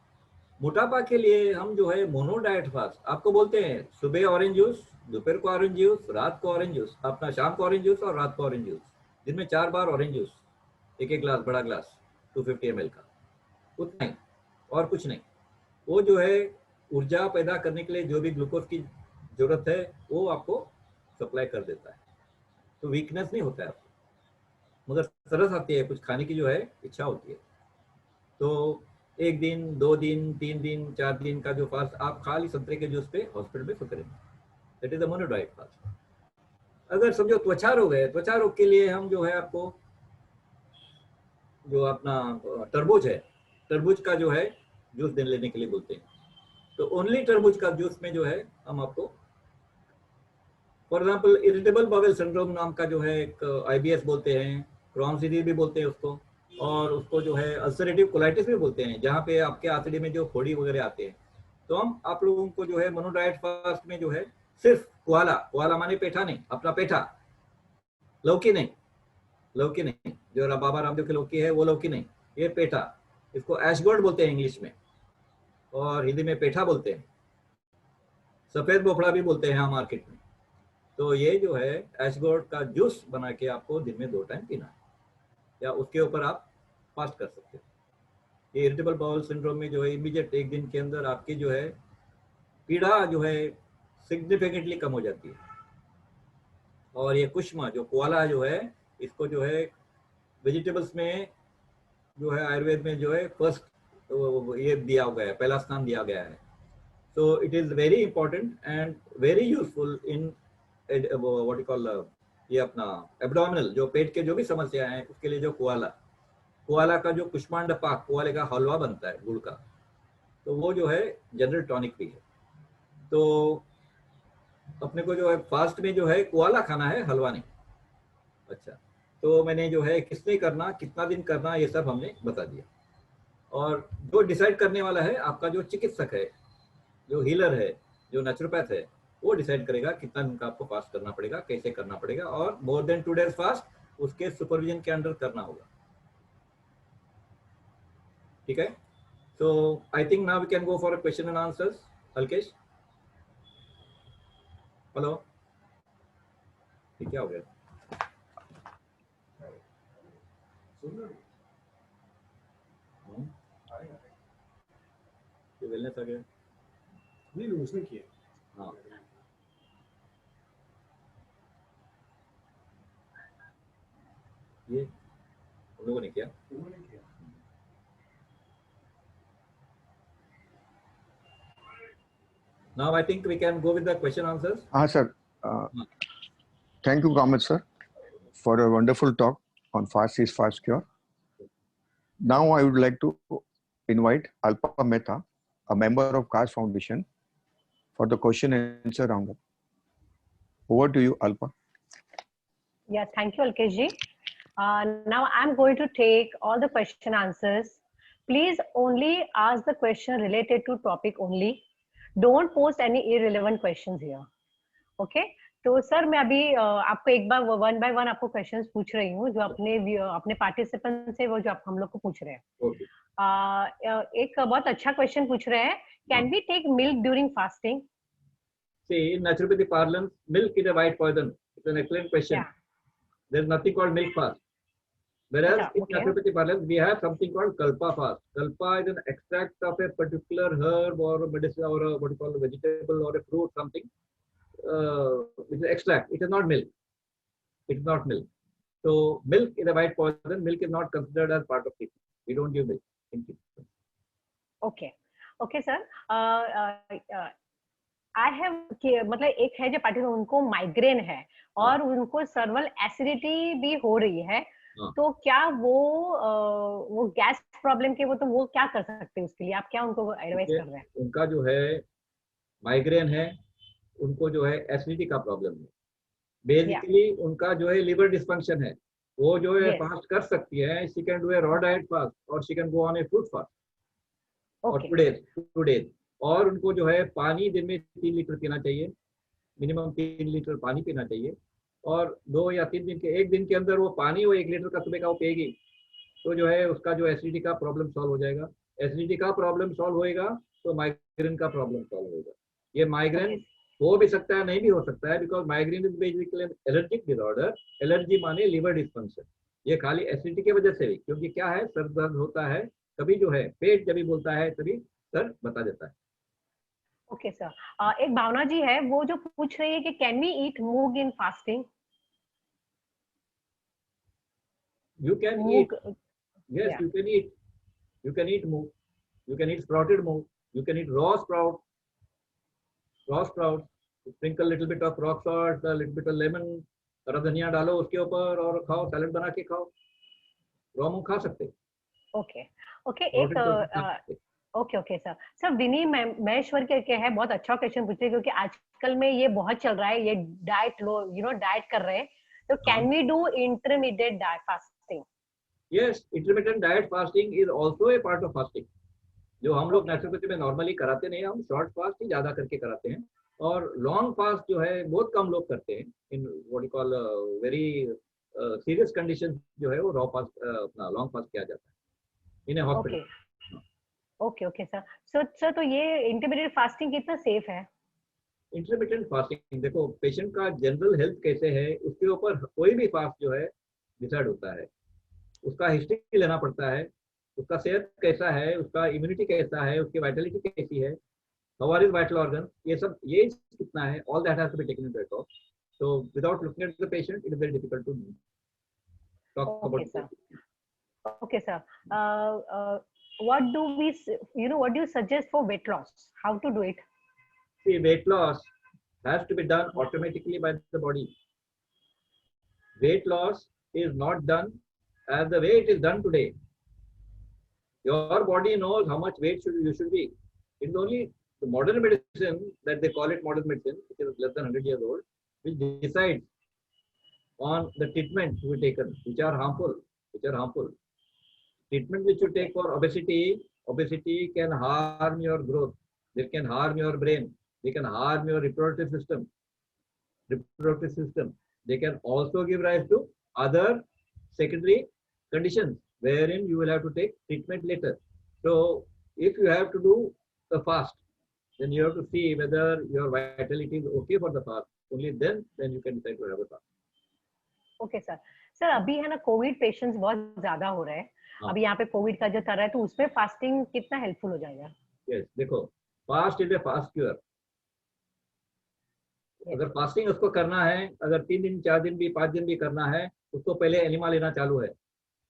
मोटापा के लिए हम जो है मोनो डाइट फास्ट, आपको बोलते हैं सुबह ऑरेंज जूस, दोपहर को ऑरेंज जूस, रात को ऑरेंज जूस, अपना शाम को ऑरेंज जूस और रात को ऑरेंज जूस, दिन में 4 बार ऑरेंज जूस, एक ग्लास, बड़ा ग्लास 250 ml का, उतना ही और कुछ नहीं। वो जो है ऊर्जा पैदा करने के लिए जो भी ग्लूकोज की जरूरत है वो आपको सप्लाई कर देता है, तो वीकनेस नहीं होता है आपको, मगर तरस आती है, कुछ खाने की जो है इच्छा होती है। तो 1 दिन 2 दिन 3 दिन 4 दिन का जो फास्ट आप खाली संतरे के जूस पे हॉस्पिटल में सुतरे, that is the mono diet fast. अगर समझो त्वचा रोग है, त्वचा रोग के लिए हम जो है आपको जो अपना तरबूज है, तरबूज का जो है जूस लेने के लिए बोलते हैं। तो ओनली तरबूज का जूस में जो है हम आपको, for example irritable bowel syndrome नाम का जो है एक IBS बोलते हैं, क्रॉन्स डिजीज भी बोलते हैं उसको, और उसको जो है अल्सरेटिव कोलाइटिस भी बोलते हैं, जहाँ पे आपके आंतड़े में जो फोड़ी वगैरह आते हैं। तो हम आप लोगों को जो है मोनो डाइट फास्ट में जो है सिर्फ कोआला, कोआला माने पेठा नहीं, अपना पेठा, लौकी नहीं, लौकी नहीं, जो बाबा रामदेव की लौकी है वो लौकी नहीं, ये पेठा, इसको एशगोर्ड बोलते हैं इंग्लिश में, और हिंदी में पेठा बोलते हैं, सफेद बोफड़ा भी बोलते हैं मार्केट में। तो ये जो है एशगोर्ड का जूस बना के आपको दिन में 2 टाइम पीना है, या उसके ऊपर आप फास्ट कर सकते हो। ये इरिटेबल बाउल सिंड्रोम में जो है इमीडिएट 1 दिन के अंदर आपकी जो है पीड़ा जो है सिग्निफिकेंटली कम हो जाती है। और ये कुष्मा जो कोआला जो है, इसको जो है वेजिटेबल्स में जो है आयुर्वेद में जो है फर्स्ट ये दिया गया है, पहला स्थान दिया गया है। तो it is very important and very useful in what you call, ये अपना एब्डोमिनल, जो पेट के जो भी समस्या है उसके लिए जो कोआला, कोआला का जो कुष्मांड पाक, कोआले का हलवा बनता है गुड़ का, तो वो जो है जनरल टॉनिक भी है। तो अपने को जो है फास्ट में जो है कोआला खाना है, हलवा नहीं। अच्छा, तो मैंने जो है किसने करना, कितना दिन करना, ये सब हमने बता दिया। और जो डिसाइड करने वाला है आपका जो चिकित्सक है, जो हीलर है, जो नेचुरोपैथ है, वो डिसाइड करेगा कितना दिन का आपको फास्ट करना पड़ेगा, कैसे करना पड़ेगा, और मोर देन 2 डेज फास्ट उसके सुपरविजन के अंडर करना होगा। ठीक है, so I think now we can go for a question and answers. Alkesh, hello, क्या हो गया? ये वेलनेस आ गया? नहीं, उसने किया। हाँ, ये उन लोगों ने किया। उन्होंने किया। Now I think we can go with the question answers. Sir. Thank you, Kamit sir, for a wonderful talk on Fast is Fast Cure. Now I would like to invite Alpa Mehta, a member of Kash Foundation, for the question and answer roundup. Over to you, Alpa. Yeah, thank you, Alkesh ji. Now I'm going to take all the question answers. Please only ask the question related to topic only. Don't post any irrelevant questions here. Okay? तो sir मैं अभी आपको एक बार 1 by 1 आपको questions पूछ रही हूँ, जो अपने पार्टिसिपेंट से वो जो आप हम लोग को पूछ रहे हैं। Okay. एक बहुत अच्छा क्वेश्चन पूछ रहे हैं, can we take milk during fasting? See, in naturopathy parlance, milk is a white poison. It's an excellent question. Yeah. There's nothing called milk fast. Whereas Yeah, in okay. naturopathy parlance, we have something called kalpa fast. Kalpa is an extract of a particular herb or a medicine or a, what you call a vegetable or a fruit, something. Which is extract. It is not milk. It is not milk. So milk is a white poison. Milk is not considered as part of it. We don't give milk. Thank you. Okay. Okay, sir. I have मतलब एक है जो participant, उनको migraine है और उनको सर्वल acidity भी हो रही है, तो क्या वो गैस प्रॉब्लम के तो वो क्या कर सकते हैं उसके लिए, आप क्या उनको एडवाइस कर रहे हैं? उनका जो है माइग्रेन है, उनको जो है एसिडिटी का प्रॉब्लम है, बेसिकली उनका जो है लिवर डिस्फंक्शन है, वो जो है फास्ट कर सकती है, she can do a raw diet fast और she can go on a fruit fast और 2 डेज। और उनको जो है पानी दिन में 3 लीटर पीना चाहिए, मिनिमम 3 लीटर पानी पीना चाहिए, और 2 या 3 दिन के 1 दिन के अंदर वो पानी वो 1 लीटर का सुबह का वो पिएगी, तो जो है उसका जो एसिडिटी का प्रॉब्लम सॉल्व हो जाएगा। एसिडिटी का प्रॉब्लम सॉल्व होएगा तो माइग्रेन का प्रॉब्लम सॉल्व होएगा। ये माइग्रेन हो भी सकता है, नहीं भी हो सकता है, because migraine is basically an allergic disorder. Allergy माने लिवर डिस्फंक्शन। ये खाली एसिडिटी की वजह से भी, क्योंकि क्या है, सर दर्द होता है, कभी जो है पेट जब भी बोलता है तभी सर बता देता है। ओके सर, एक भावना जी है वो जो पूछ रही है कि can we eat moong in fasting? You can eat. Moong, Yes, या you can eat. You can eat moong. You can eat sprouted moong. You can eat raw sprout. Raw sprouts. Sprinkle little bit of rock salt, a little bit of lemon. हरा धनिया डालो उसके ऊपर और खाओ, salad बना के खाओ. रॉ मूंग खा सकते. ओके ओके एक Sprouted को खा सकते. ओके ओके सर, सर विनी महेश्वर के है, बहुत अच्छा क्वेश्चन पूछे क्योंकि आजकल में ये बहुत चल रहा है, ये डाइट लो डाइट कर रहे हैं, तो can we do intermediate diet fasting? Yes, intermittent diet fasting is also a part of fasting. जो हम लोग नेचुरोपैथी में नॉर्मली कराते नहीं, हम शॉर्ट फास्ट ही ज्यादा करके कराते हैं, और लॉन्ग फास्ट जो है बहुत कम लोग करते हैं. In what you call very serious condition जो है वो रॉ फास्ट अपना लॉन्ग फास्ट किया जाता है in a hospital. Okay okay sir, sir तो ये इंटरमीडिएट फास्टिंग कितना सेफ है? इंटरमिटेंट फास्टिंग देखो पेशेंट का जनरल हेल्थ कैसे है उसके ऊपर कोई भी फास्ट जो है डिसाइड होता है. उसका हिस्ट्री लेना पड़ता है, उसका सेहत कैसा है, उसका इम्यूनिटी कैसा है, उसकी वाइटलिटी कैसी है, how are his vital organ, ये सब ये कितना है, all that has to be taken into account. So without looking at the patient it is very difficult to talk about. Okay sir, what do we what do you suggest for weight loss, how to do it? See, weight loss has to be done automatically by the body. Weight loss is not done as the way it is done today. Your body knows how much weight you should be. It's only the modern medicine, that they call it modern medicine, which is less than 100 years old, which decides on the treatment to be taken, which are harmful. Treatment which you take for obesity can harm your growth. They can harm your brain. They can harm your reproductive system. They can also give rise to other secondary conditions wherein you will have to take treatment later. So if you have to do the fast, then you have to see whether your vitality is okay for the fast. Only then you can decide to have a fast. Okay sir, sir अभी है ना Covid patients बहुत ज्यादा हो रहे हैं, अभी यहाँ पे कोविड का जो चल रहा है, तो उसमें फास्टिंग कितना हेल्पफुल हो जाएगा? यस, देखो fast is a fast cure. अगर फास्टिंग उसको करना है, अगर 3 दिन 4 दिन भी 5 दिन भी करना है, उसको पहले एनिमा लेना चालू है,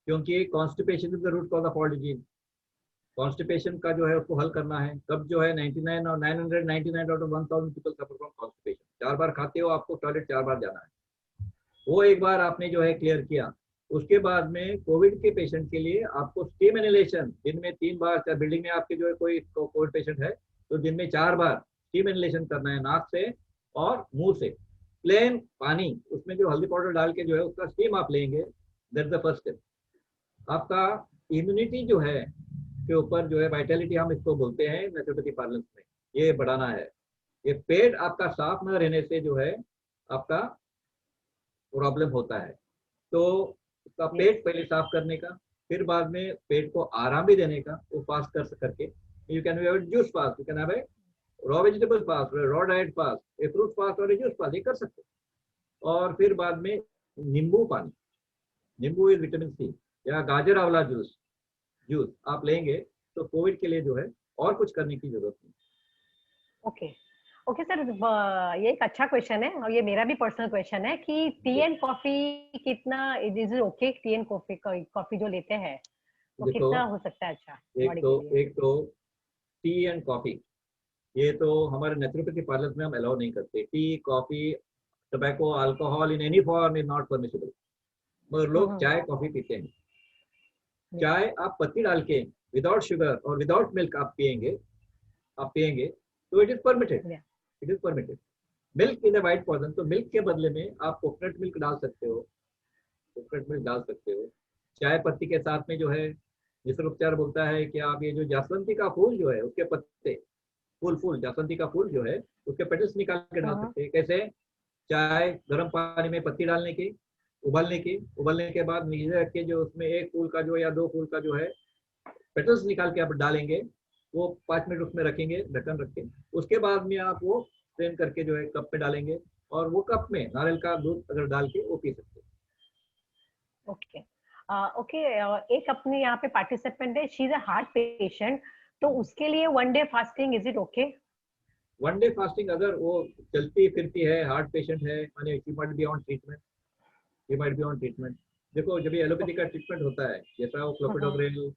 क्योंकि constipation is the root cause of all disease. Constipation का जो है उसको हल करना है. कब जो है 99 और 999 out of 1000 people suffer from constipation. 4 बार खाते हो, आपको टॉयलेट 4 बार जाना है, वो एक बार आपने जो है क्लियर किया. उसके बाद में कोविड के पेशेंट के लिए आपको स्टीम इनहेलेशन दिन में 3 बार, बिल्डिंग में आपके जो है कोई कोविड पेशेंट है तो दिन में 4 बार स्टीम इनहेलेशन करना है, नाक से और मुंह से. प्लेन पानी, उसमें जो हल्दी पाउडर डाल के जो है उसका स्टीम आप लेंगे. That's the first step. आपका इम्यूनिटी जो है के ऊपर जो है वाइटलिटी हम इसको बोलते हैं नेचुरोपैथी पार्लेंस में, ये बढ़ाना है. ये पेट आपका साफ न रहने से जो है आपका प्रॉब्लम होता है. तो उसका पेट पहले साफ करने का, फिर बाद में पेट को आराम भी देने का, वो फास्ट करके you can have juice fast, you can have a raw vegetable fast, raw diet fast, A fruit fast और ए जूस फास्ट, ये कर सकते. और फिर बाद में नींबू पानी, नींबू इज विटामिन सी, या गाजर आंवला जूस आप लेंगे तो कोविड के लिए जो है और कुछ करने की जरूरत नहीं. ओके ओके सर, ये एक अच्छा क्वेश्चन है और ये मेरा भी पर्सनल क्वेश्चन है कि टी एंड कॉफी कितना is okay? T and coffee जो लेते हैं वो कितना हो सकता है अच्छा? एक तो टी एंड कॉफी ये तो हमारे नेचुरोपैथी पार्लर्स में हम अलाउ नहीं करते. T, coffee, tobacco, alcohol in any form is not permissible. मगर लोग चाय कॉफी पीते हैं. चाय आप पत्ती डाल के विदाउट शुगर और विदाउट मिल्क आप पिएंगे तो it is permitted. Milk is a white poison. तो मिल्क के बदले में आप कोकोनट मिल्क डाल सकते हो. चाय पत्ती के साथ में जो है जिसका उपचार बोलता है कि आप ये जो जासवंती का फूल जो है उसके पत्ते, फूल जासवंती का फूल जो है उसके पेटल्स निकाल के डाल सकते हैं. कैसे? चाय गर्म पानी में पत्ती डालने की, उबलने के बाद नीचे रख के जो उसमें 1 फूल का जो या 2 फूल का जो है पेटल्स निकाल के आप डालेंगे, वो 5 मिनट उसमें रखेंगे ढक्कन रख के. उसके बाद में आप वो स्ट्रेन करके जो है कप में डालेंगे और वो कप में नारियल का दूध अगर डाल के वो पी सकते हैं. ओके ओके, एक अपने यहाँ पे पार्टिसिपेंट है, she is a heart patient, तो उसके लिए 1 day fasting is it okay? One day fasting, अगर वो चलती फिरती है, हार्ट पेशेंट है, माने she might be on treatment, he might be on treatment. देखो जब ये एलोपैथी का ट्रीटमेंट होता है, जैसा वो क्लोपिडोग्रेल,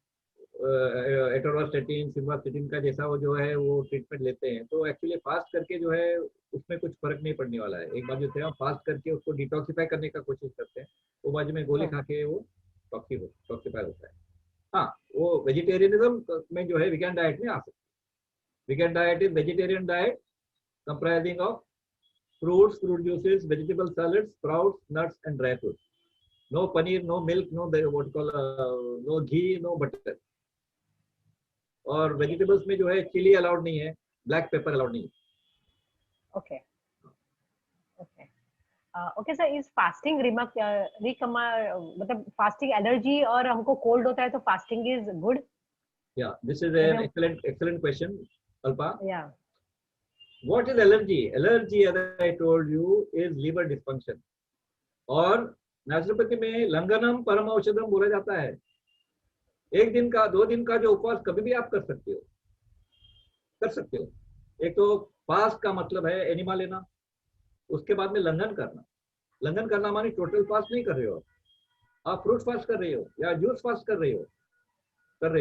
एटोरोस्टेटिन, सिम्वास्टेटिन का जैसा वो जो है वो ट्रीटमेंट लेते हैं, तो एक्चुअली फास्ट करके जो है उसमें कुछ फर्क नहीं पड़ने वाला है। एक बार जो है हम फास्ट करके उसको डिटॉक्सिफाई करने का कोशिश करते हैं, वो बाद में गोली खा के वो टॉक्सिफाई होता है। हाँ, वो वेजिटेरियनिज्म में जो है वीगन डाइट में आ सकता है। Vegan diet is vegetarian diet comprising of fruits, fruit juices, vegetable salads, sprouts, nuts and dry fruits. No paneer, no milk, no what you call no ghee, no butter. और vegetables में जो है chilli allowed नहीं है, black pepper allowed नहीं है। Okay okay okay sir, is fasting मतलब fasting allergy और हमको कोल्ड होता है तो फास्टिंग इज गुड? या this is an excellent question, Alpa. या What is allergy? Allergy, as I told you, is liver dysfunction. और नेचुरोपैथी में लंगनम परम औषधम बोला जाता है। एक दिन का 2 दिन का जो उपवास कभी भी आप कर सकते हो। एक तो फास्ट का मतलब है एनिमा लेना, उसके बाद में लंघन करना माने टोटल फास्ट नहीं कर रहे हो, आप फ्रूट फास्ट कर रहे हो या जूस फास्ट कर रहे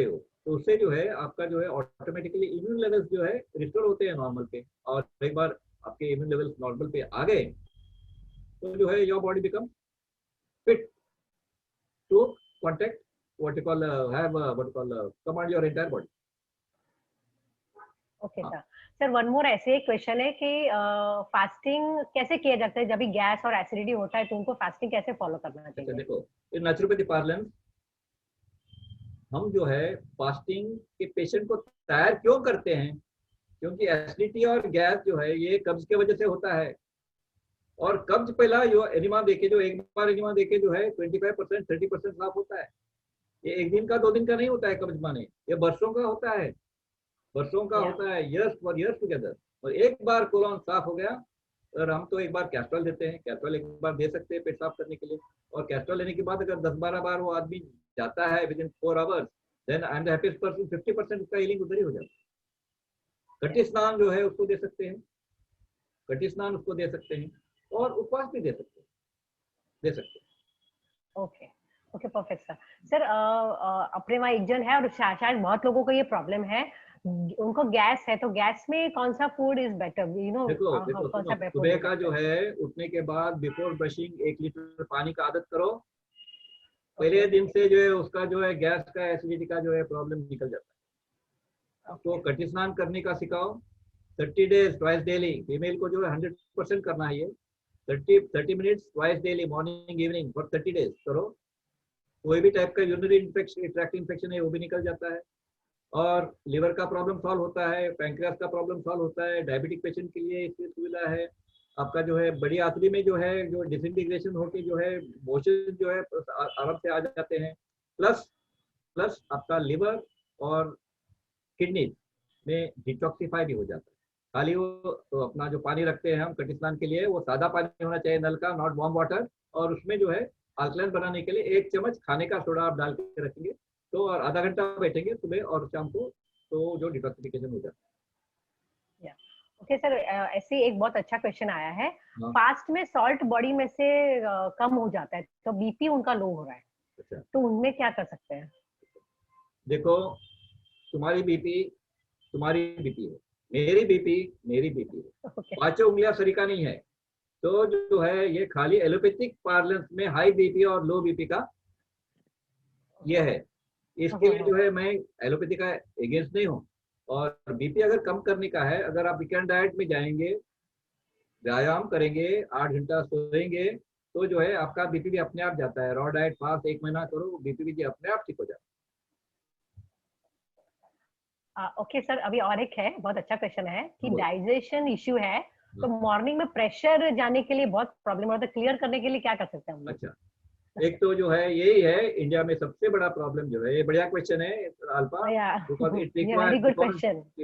हो, तो उससे जो है आपका जो है ऑटोमेटिकली इम्यून लेवल्स जो है रिस्टोर होते हैं नॉर्मल पे। और एक बार आपके इम्यून लेवल्स नॉर्मल पे आ गए तो जो है your body become fit to contact what you call command your entire body. Okay sir, one more ऐसे एक क्वेश्चन है कि फास्टिंग कैसे किया जाता है जब भी गैस और एसिडिटी होता है, तो उनको फास्टिंग कैसे फॉलो करना चाहिए? देखो, इन नेचुरोपैथी पार्लेंस हम जो है फास्टिंग के पेशेंट को तैयार क्यों करते हैं, क्योंकि एसिडिटी और गैस जो है ये कब्ज के वजह से होता है। और कब्ज पहला जो एनिमा देके, जो एक बार एनिमा देके जो है 25% 30% साफ होता है। ये एक दिन का 2 दिन का नहीं होता है कब्ज माने, ये बरसों का होता है, होता है, years together। और एक बार कोलोन साफ हो गया और हम तो एक बार कैस्ट्रॉल देते हैं, कैस्ट्रॉल एक बार दे सकते हैं पेट साफ करने के लिए। और कैस्ट्रॉल लेने के बाद अगर 10-12 बार वो आदमी जाता है within 4 hours, then I am the happiest person. 50% उसका हीलिंग उधर ही हो जाता है। कटी स्नान जो है उसको दे सकते हैं, और उपवास भी दे सकते हैं। Okay perfect sir. अपने वहाँ एक जन है और शायद बहुत लोगों को ये प्रॉब्लम है, उनको गैस है, तो गैस में कौन सा फूड इज बेटर? देखो सुबह का जो है उठने के बाद बिफोर ब्रशिंग 1 लीटर पानी का आदत करो। पहले दिन से जो है उसका जो है गैस का, एसिडिटी का जो है प्रॉब्लम निकल जाता है। तो कटी स्नान करने का सिखाओ 30 डेज ट्वाइस डेली। फीमेल को जो है 100% करना है, ये 30 minutes twice daily, morning evening for 30 days करो। कोई भी टाइप का यूरिनरी ट्रैक्ट इन्फेक्शन है वो भी निकल जाता है, और लिवर का प्रॉब्लम सॉल्व होता है, पैंक्रियास का प्रॉब्लम सॉल्व होता है। डायबिटिक पेशेंट के लिए इसकी सुविधा है। आपका जो है बड़ी आंतड़ी में जो है जो डिसइंटीग्रेशन होके जो है मोशन जो है आराम से आ जाते हैं। प्लस आपका लिवर और किडनी में डिटॉक्सिफाई भी हो जाता है। खाली वो तो अपना जो पानी रखते हैं हम कटी स्नान के लिए, वो सादा पानी होना चाहिए, नल का, नॉट वार्म वाटर। और उसमें जो है अल्कलाइन बनाने के लिए 1 चम्मच खाने का सोडा आप डाल के रखेंगे, तो और आधा घंटा बैठेंगे सुबह और शाम को, तो जो डिटॉक्सिफिकेशन हो जाता है। ओके सर, ऐसे एक बहुत अच्छा क्वेश्चन आया है। फास्ट में सॉल्ट बॉडी में से कम हो जाता है, तो बीपी उनका लो हो रहा है, तो उनमें क्या कर सकते हैं? देखो, तुम्हारी बीपी है, मेरी बीपी है। 5 उंगलियां सरीका नहीं है। तो जो है ये खाली एलोपैथिक पार्लेंस में हाई बीपी और लो बीपी का ये है। इसके लिए जो है मैं एलोपैथी का एगेंस्ट नहीं हूँ। और बीपी अगर कम करने का है, अगर आप वीकेंड डाइट में जाएंगे, व्यायाम करेंगे, 8 घंटा सोएंगे, तो जो है आपका बीपी भी अपने आप जाता है। रॉ डाइट फास्ट 1 महीना करो, बीपी भी अपने आप ठीक हो जाता है। ओके सर, अभी और एक है, बहुत अच्छा क्वेश्चन है कि डाइजेशन इश्यू है, तो मॉर्निंग में प्रेशर जाने के लिए बहुत प्रॉब्लम होता है, क्लियर करने के लिए क्या कर सकते हैं हम? अच्छा, एक तो जो है यही है इंडिया में सबसे बड़ा प्रॉब्लम जो है, ये बढ़िया क्वेश्चन है अल्पा,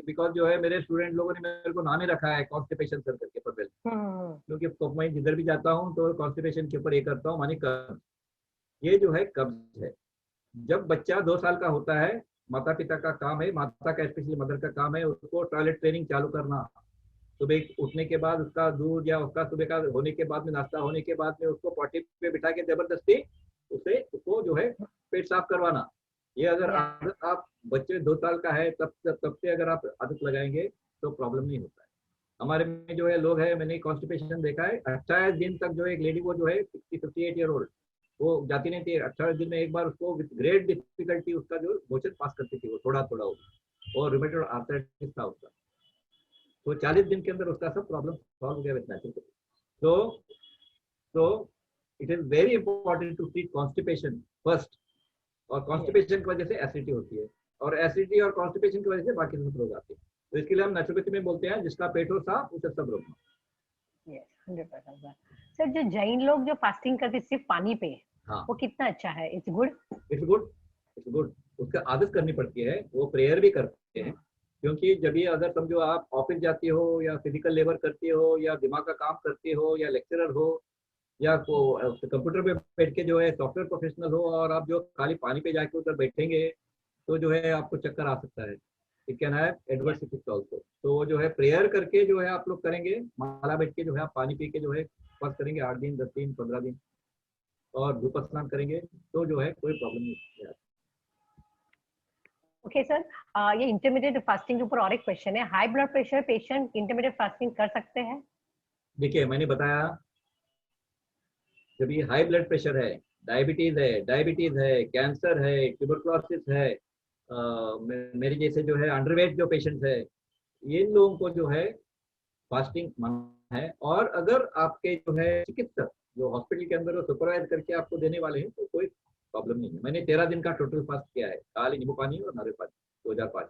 बिकॉज जो है मेरे स्टूडेंट लोगों ने मेरे को नाम ही रखा है कॉन्स्टिपेशन सर करके पटेल, क्योंकि मैं जिधर भी जाता हूँ तो कॉन्स्टिपेशन के ऊपर ये करता हूँ, मानी कब्ज। ये जो है कब्ज है। जब बच्चा 2 साल का होता है, माता पिता का काम है, माता का स्पेशली मदर का काम है उसको टॉयलेट ट्रेनिंग चालू करना। सुबह उठने के बाद उसका दूध या उसका सुबह का होने के बाद में नाश्ता होने के बाद में उसको पॉटी पे बिठा के जबरदस्ती उसको जो है पेट साफ करवाना, ये अगर आदत आप बच्चे 2 साल का है तब से अगर आप आदत लगाएंगे तो प्रॉब्लम नहीं होता है। हमारे में जो है लोग है, मैंने कॉन्स्टिपेशन देखा है 28 दिन तक जो एक लेडी वो जो है 58 ईयर ओल्ड वो जाती नहीं थी। 28 दिन में एक बार उसको विद ग्रेट डिफिकल्टी उसका जो मोशन पास करती थी वो थोड़ा थोड़ा हो, और रूमेटॉइड आर्थराइटिस था उसका, तो 40 दिन के अंदर उसका सब प्रॉब्लम सॉल्व हो गया विद नेचुरोपैथी। तो it is very important to treat constipation first, और कॉन्स्टिपेशन की वजह से एसिडिटी होती है, और एसिडिटी और कॉन्स्टिपेशन की वजह से बाकी सब रोग आते हैं। तो इसके लिए हम नेचुरोपैथी में बोलते हैं जिसका पेट हो साफ उसे सब रोग। यस 100%। सर जो जैन लोग जो फास्टिंग करते सिर्फ पानी पे, हाँ, वो कितना अच्छा है? It's good, it's good, it's good. उसका आदत करनी पड़ती है, वो प्रेयर भी करते हैं, क्योंकि जब ये अगर समझो आप ऑफिस जाती हो या फिजिकल लेबर करती हो या दिमाग का काम करती हो या लेक्चरर हो या कंप्यूटर पे बैठ के जो है सॉफ्टवेयर प्रोफेशनल हो, और आप जो खाली पानी पे जाके उधर बैठेंगे तो जो है आपको चक्कर आ सकता है, it can have adverse effect also. तो जो है प्रेयर करके जो है आप लोग करेंगे, माला बैठ के जो है आप पानी पी के जो है फर्स्ट करेंगे 8 दिन 10 दिन 15 दिन, और धूप स्नान करेंगे तो जो है कोई प्रॉब्लम नहीं है। ओके सर, ये इंटरमीडिएट फास्टिंग के ऊपर और एक क्वेश्चन है, high blood pressure patient intermediate fasting कर सकते हैं? देखिए मैंने बताया, जब ये हाई ब्लड प्रेशर है, डायबिटीज है, कैंसर है, ट्यूबरकुलोसिस है, मेरे जैसे जो है अंडरवेट जो पेशेंट्स है, ये लोगों को जो है फास्टिंग मना है। और अगर आपके जो है चिकित्सक जो हॉस्पिटल के अंदर सुपरवाइज करके आपको देने वाले हैं तो कोई प्रॉब्लम नहीं है। मैंने 13 दिन का टोटल फास्ट किया है, काली नींबू पानी और नारियल पानी 2005।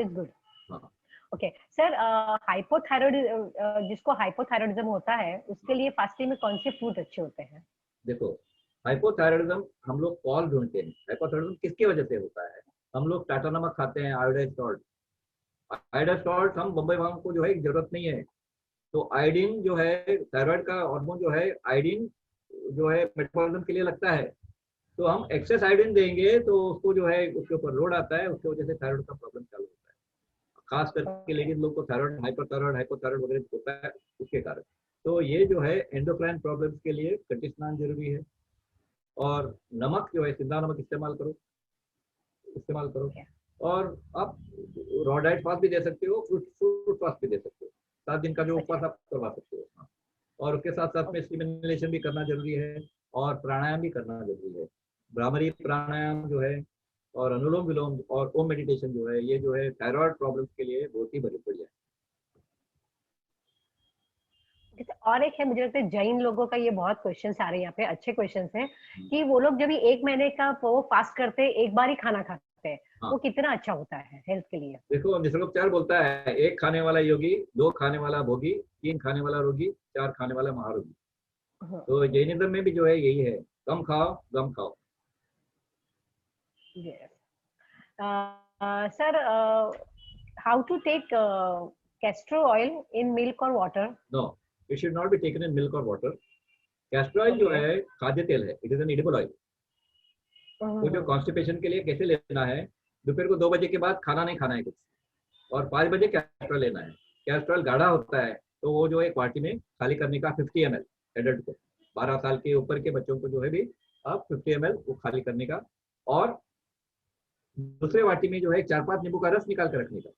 गुड। हाँ ओके सर, हाइपोथायरॉयड जिसको हाइपोथायरॉयडिज्म होता है उसके लिए फास्टिंग में कौन से फ्रूट अच्छे होते हैं? देखो, हाइपोथायरॉयडिज्म हम लोग कॉल ढूंढते हैं, हाइपोथायरॉयडिज्म किसकी वजह से होता है? हम लोग टाटा नमक खाते हैं, आयोडाइज्ड सॉल्ट। आयोडाइज्ड सॉल्ट हम बम्बई वालों को जो है जरूरत नहीं है। तो आयोडीन जो है थायराइड का हार्मोन जो है, आयोडीन जो है मेटाबॉलिज्म के लिए लगता है, तो हम एक्सेस आयोडीन देंगे तो उसको जो है उसके ऊपर लोड आता है, उसकी वजह से थायराइड का प्रॉब्लम चालू होता है। खास करके लेडीज लोग को थायराइड, हाइपरथायराइड, हाइपोथायराइड वगैरह होता है उसके कारण। तो ये जो है एंडोक्राइन प्रॉब्लम्स के लिए कटी स्नान जरूरी है, और नमक जो है सिंधा नमक इस्तेमाल करो। और आप रॉ डाइट फास्ट भी दे सकते हो, फ्रूट फास्ट भी दे सकते हो, 7 दिन का जो उपवास आप करवा सकते हो। और उसके साथ साथ में स्टिमुलेशन भी करना जरूरी है, और प्राणायाम भी करना जरूरी है। भ्रामरी प्राणायाम जो है, और अनुलोम विलोम और ओम मेडिटेशन जो है, ये जो है थायराइड प्रॉब्लम्स के लिए बहुत ही बढ़िया है। और एक है, मुझे लगता है जैन लोगों का ये बहुत क्वेश्चंस आ रहे हैं यहाँ पे, अच्छे क्वेश्चंस हैं कि वो लोग जब 1 महीने का वो फास्ट करते हैं, एक बार ही खाना खाते हैं, वो कितना अच्छा होता है हेल्थ के लिए? देखो निसर्गोपचार बोलता है 1 खाने वाला योगी, 2 खाने वाला भोगी, 3 खाने वाला रोगी, 4 खाने वाला महारोगी। तो जैनिज्म में भी जो है यही है, कम खाओ गम खाओ। Sir, how to take castor oil in milk or water? No, it should not be taken in milk or water. Castor oil जो है खाद्य तेल है, it is an edible oil. तो जो कॉन्स्टिपेशन के लिए कैसे लेना है, दोपहर को 2 बजे के बाद खाना नहीं खाना है कुछ, और 5 बजे कैस्ट्रॉल लेना है। कैस्ट्रॉल गाढ़ा होता है, तो वो जो एक वाटी में खाली करने का 50 ml एडल्ट को, 12 साल के ऊपर के बच्चों को जो है भी आप 50 ml वो खाली करने का, और दूसरे वाटी में जो है 4-5 नींबू का रस निकाल कर रखने का।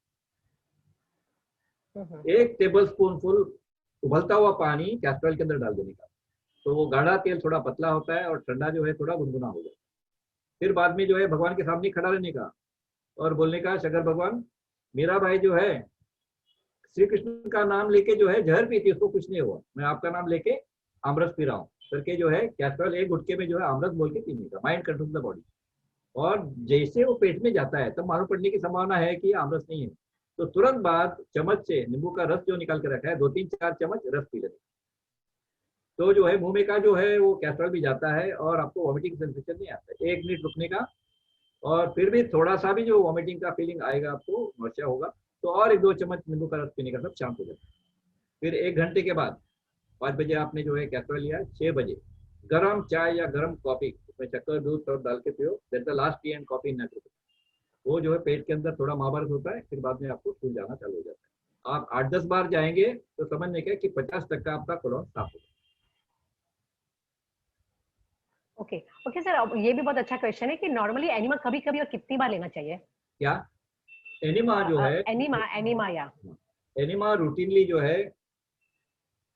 1 टेबल स्पून फुल उबलता हुआ पानी कैस्ट्रॉल के अंदर डाल देने का, तो वो गाढ़ा तेल थोड़ा पतला होता है और ठंडा जो है थोड़ा गुनगुना हो जाए। फिर बाद में जो है भगवान के सामने खड़ा रहने का और बोलने का, शंकर भगवान मेरा भाई जो है श्री कृष्ण का नाम लेके जो है जहर पीती, उसको कुछ नहीं हुआ, मैं आपका नाम लेके आमरस पी रहा हूँ करके जो है कैस्ट्रॉल 1 गुटके में जो है आमरस बोल के पीने का। Mind control the body. और जैसे वो पेट में जाता है तब मालूम पड़ने की संभावना है कि आमरस नहीं है, तो तुरंत बाद चम्मच से नींबू का रस जो निकाल के रखा है 2-3-4 चम्मच रस पी लेते, तो जो है मुंह में का जो है वो कैस्ट्रॉल भी जाता है और आपको वॉमिटिंग सेंसेशन नहीं आता है। 1 मिनट रुकने का, और फिर भी थोड़ा सा भी जो वॉमिटिंग का फीलिंग आएगा, आपको नशा होगा, तो और 1-2 चम्मच नींबू का रस पीने का, सब शांत हो जाता है। फिर 1 घंटे के बाद 5 बजे आपने जो है कैस्ट्रॉल लिया, 6 बजे गर्म चाय या गर्म कॉफी, उसमें शक्कर दूध सब डाल के पियो, that's the last T and coffee in naturopathy. वो जो है पेट के अंदर थोड़ा महाभारत होता है, फिर बाद में आपको स्कूल जाना चालू हो जाता है। आप 8-10 बार जाएंगे तो समझने का कि 50% आपका कोलोन साफ होगा। ओके ओके सर, अब ये भी बहुत अच्छा क्वेश्चन है कि नॉर्मली एनिमा कभी कभी और कितनी बार लेना चाहिए? क्या एनिमा जो है, एनिमा या एनिमा रूटीनली जो है,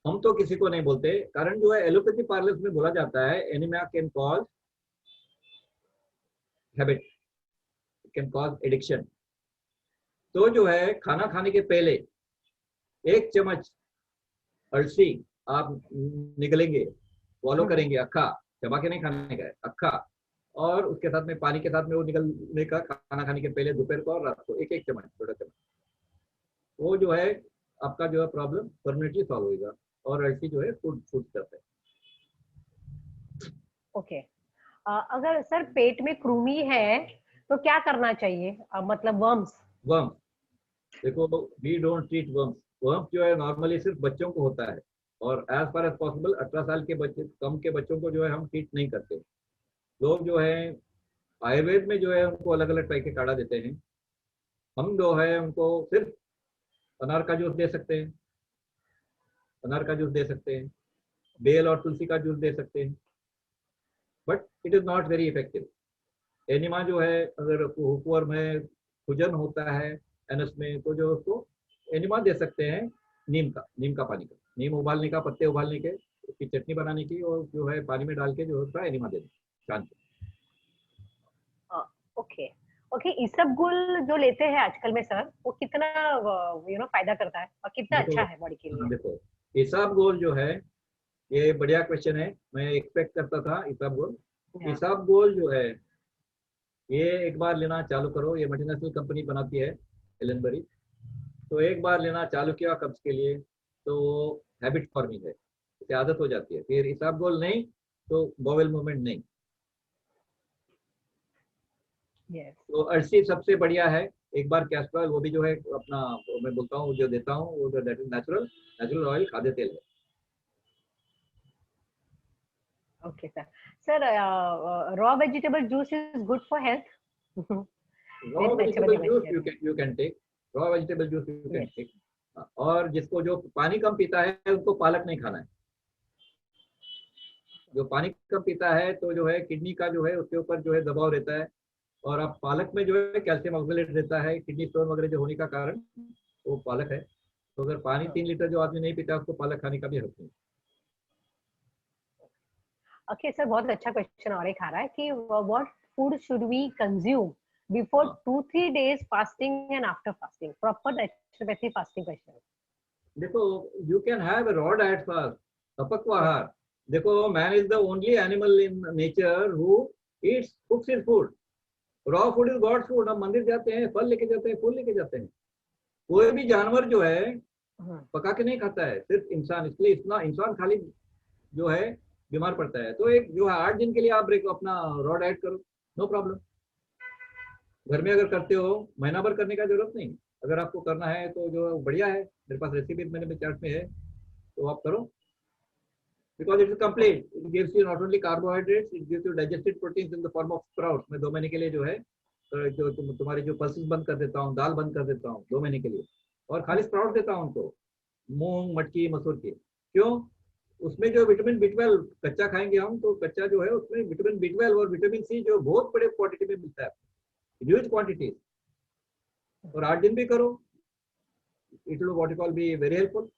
हम तो किसी को नहीं बोलते, कारण जो है एलोपैथी पार्लर्स में बोला जाता है anaemia can cause habit, can cause addiction. तो जो है खाना खाने के पहले 1 चम्मच अलसी आप निगलेंगे, फॉलो करेंगे, अक्खा चबा के नहीं खाने का है, अक्खा, और उसके साथ में पानी के साथ में वो निगलने का, खाना खाने के पहले दोपहर को और रात को 1-1 चम्मच, छोटा चम्मच, वो जो है आपका जो है प्रॉब्लम परमानेंटली सॉल्व होगा और अलसी जो है फूड करता है। ओके अगर सर पेट में कृमि है तो क्या करना चाहिए? मतलब वर्म्स देखो, वी डोंट ट्रीट वर्म्स जो है नॉर्मली सिर्फ बच्चों को होता है, और एज फार एज पॉसिबल 18 साल के बच्चे कम के बच्चों को जो है हम ट्रीट नहीं करते। लोग जो है आयुर्वेद में जो है उनको अलग अलग टाइप के काढ़ा देते हैं, हम जो है उनको सिर्फ अनार का जूस दे सकते हैं, बेल और तुलसी का जूस दे सकते हैं, but it is not very effective. Enema जो है अगर हुकवर्म है, खुजन होता है एनस में, तो जो उसको एनिमा दे सकते हैं नीम का पानी का, नीम उबालने का, पत्ते उबालने के, उसकी चटनी बनाने की, और जो है पानी में डाल के जो होता है एनिमा देना शांत। ओके ओके इसबगोल जो लेते हैं आजकल में सर, वो कितना फायदा करता है और कितना अच्छा है बॉडी के लिए? देखो, इसबगोल जो है, ये बढ़िया क्वेश्चन है, मैं एक्सपेक्ट करता था। इसबगोल जो है, ये एक बार लेना चालू करो, ये मल्टीनेशनल कंपनी बनाती है एलनबरी, तो एक बार लेना चालू किया कब्ज के लिए तो हैबिट फॉर्मिंग है, इससे आदत हो जाती है, फिर इसबगोल नहीं तो बॉवेल मूवमेंट नहीं। yes. तो अलसी सबसे बढ़िया है, एक बार कैस्ट्रॉल, वो भी जो है अपना, मैं बोलता हूँ जो देता हूँ वो दैट इज नेचुरल ऑयल, खाद्य तेल है। Okay, sir, raw vegetable juice is good for health. raw vegetable juice you can take, raw vegetable juice you can take। और जिसको जो पानी कम पीता है उनको पालक नहीं खाना है। जो पानी कम पीता है तो जो है किडनी का जो है उसके ऊपर जो है दबाव रहता है, और अब पालक में जो है कैल्शियम ऑक्सलेट रहता है, किडनी स्टोन वगैरह जो होने का कारण वो पालक है। तो अगर पानी 3 लीटर जो आदमी नहीं पीता उसको पालक खाने का भी हक नहीं। ओके सर, बहुत अच्छा क्वेश्चन और एक आ रहा है कि what food should we consume before 2-3 days fasting and after fasting? Proper naturopathy fasting question. देखो, you can have a raw diet fast, अपक्वाहार। देखो, man is the only animal in nature who eats cooks his food. Raw food is God's food. हम मंदिर जाते हैं, फल लेके जाते हैं, फूल लेके जाते हैं। कोई भी जानवर जो है पका के नहीं खाता है, सिर्फ इंसान। इसलिए इतना इंसान खाली जो है बीमार पड़ता है। तो एक जो है 8 दिन के लिए आप ब्रेक अपना रॉ डाइट करो, नो प्रॉब्लम। घर में अगर करते हो, महीना भर करने का जरूरत नहीं। अगर आपको करना है तो जो बढ़िया है, मेरे पास रेसिपी मेरे चार्ट में है, तो आप करो। Because it is complete, it gives you not only carbohydrates, it gives you digested proteins in the form of sprouts. मैं 2 महीने के लिए जो है जो तुम्हारी जो पल्सेस बंद कर देता हूँ, दाल बंद कर देता हूँ 2 महीने के लिए, और खाली स्प्राउट देता हूँ उनको, मूंग, मटकी, मसूर के। क्यों? उसमें जो विटामिन B12 कच्चा खाएंगे हम, तो कच्चा जो है उसमें विटामिन B12 और विटामिन C जो बहुत बड़े क्वांटिटी में मिलता है, ह्यूज क्वांटिटी। और 8 दिन भी करो, it will what you call be very helpful.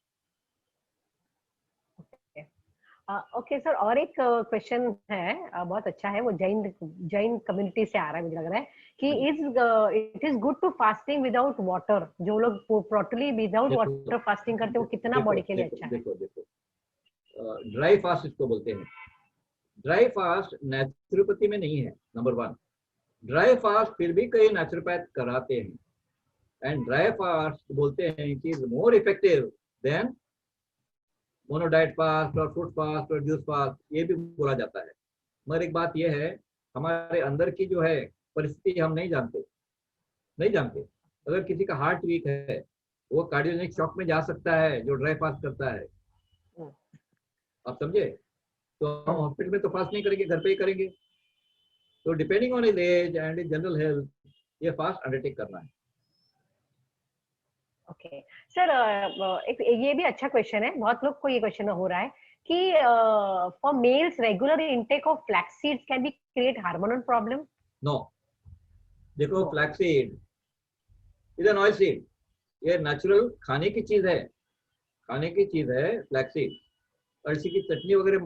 Okay sir, और एक क्वेश्चन है, बहुत अच्छा है, वो जैन कम्युनिटी से आ रहा है, मुझे लग रहा है कि it is good to fasting without water. जो लोग टोटली विदाउट वाटर फास्टिंग करते हैं वो कितना बॉडी के लिए अच्छा है? देखो, ड्राई फास्ट इसको बोलते हैं। ड्राई फास्ट नेचुरोपैथी में नहीं है, नंबर 1। ड्राई फास्ट फिर भी कई नेचुरोपैथ कराते हैं, एंड ड्राई फास्ट बोलते हैं कि मोर इफेक्टिव देन मोनोडाइट फास्ट और फ्रूट फास्ट और जूस फास्ट, ये भी बोला जाता है। मगर एक बात ये है, हमारे अंदर की जो है परिस्थिति हम नहीं जानते। अगर किसी का हार्ट वीक है, वो कार्डियोजेनिक शॉक में जा सकता है जो ड्राई फास्ट करता है, आप समझे? तो हम हॉस्पिटल में तो फास्ट नहीं करेंगे, घर पे ही करेंगे। तो depending on his age and his general health, ये फास्ट अंडरटेक करना है। ओके सर, एक ये भी अच्छा क्वेश्चन है, बहुत लोग को ये क्वेश्चन हो रहा है कि for males regular intake of flax seeds can be create hormonal problem? No, देखो No. Flax seed is an oil seed, ये नेचुरल खाने की चीज है, खाने की चीज है फ्लैक्स सीड। अलसी की चटनी वगैरह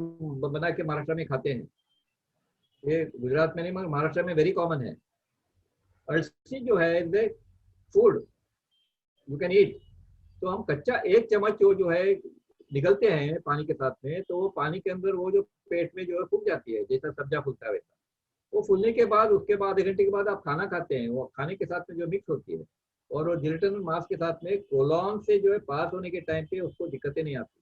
बना के महाराष्ट्र में खाते हैं, ये गुजरात में नहीं मगर महाराष्ट्र में वेरी कॉमन है। अलसी जो है is a food you can eat. तो हम कच्चा एक चम्मच जो है निगलते हैं पानी के साथ में, तो वो पानी के अंदर वो जो पेट में जो है फूल जाती है, जैसा सब्जा फूलता है वैसा। वो फूलने के बाद उसके बाद 1 घंटे के बाद आप खाना खाते हैं, वो खाने के साथ में जो मिक्स होती है और वो जिलेटिन मास के साथ में कोलॉन से जो है पास होने के टाइम पे उसको दिक्कतें नहीं आती।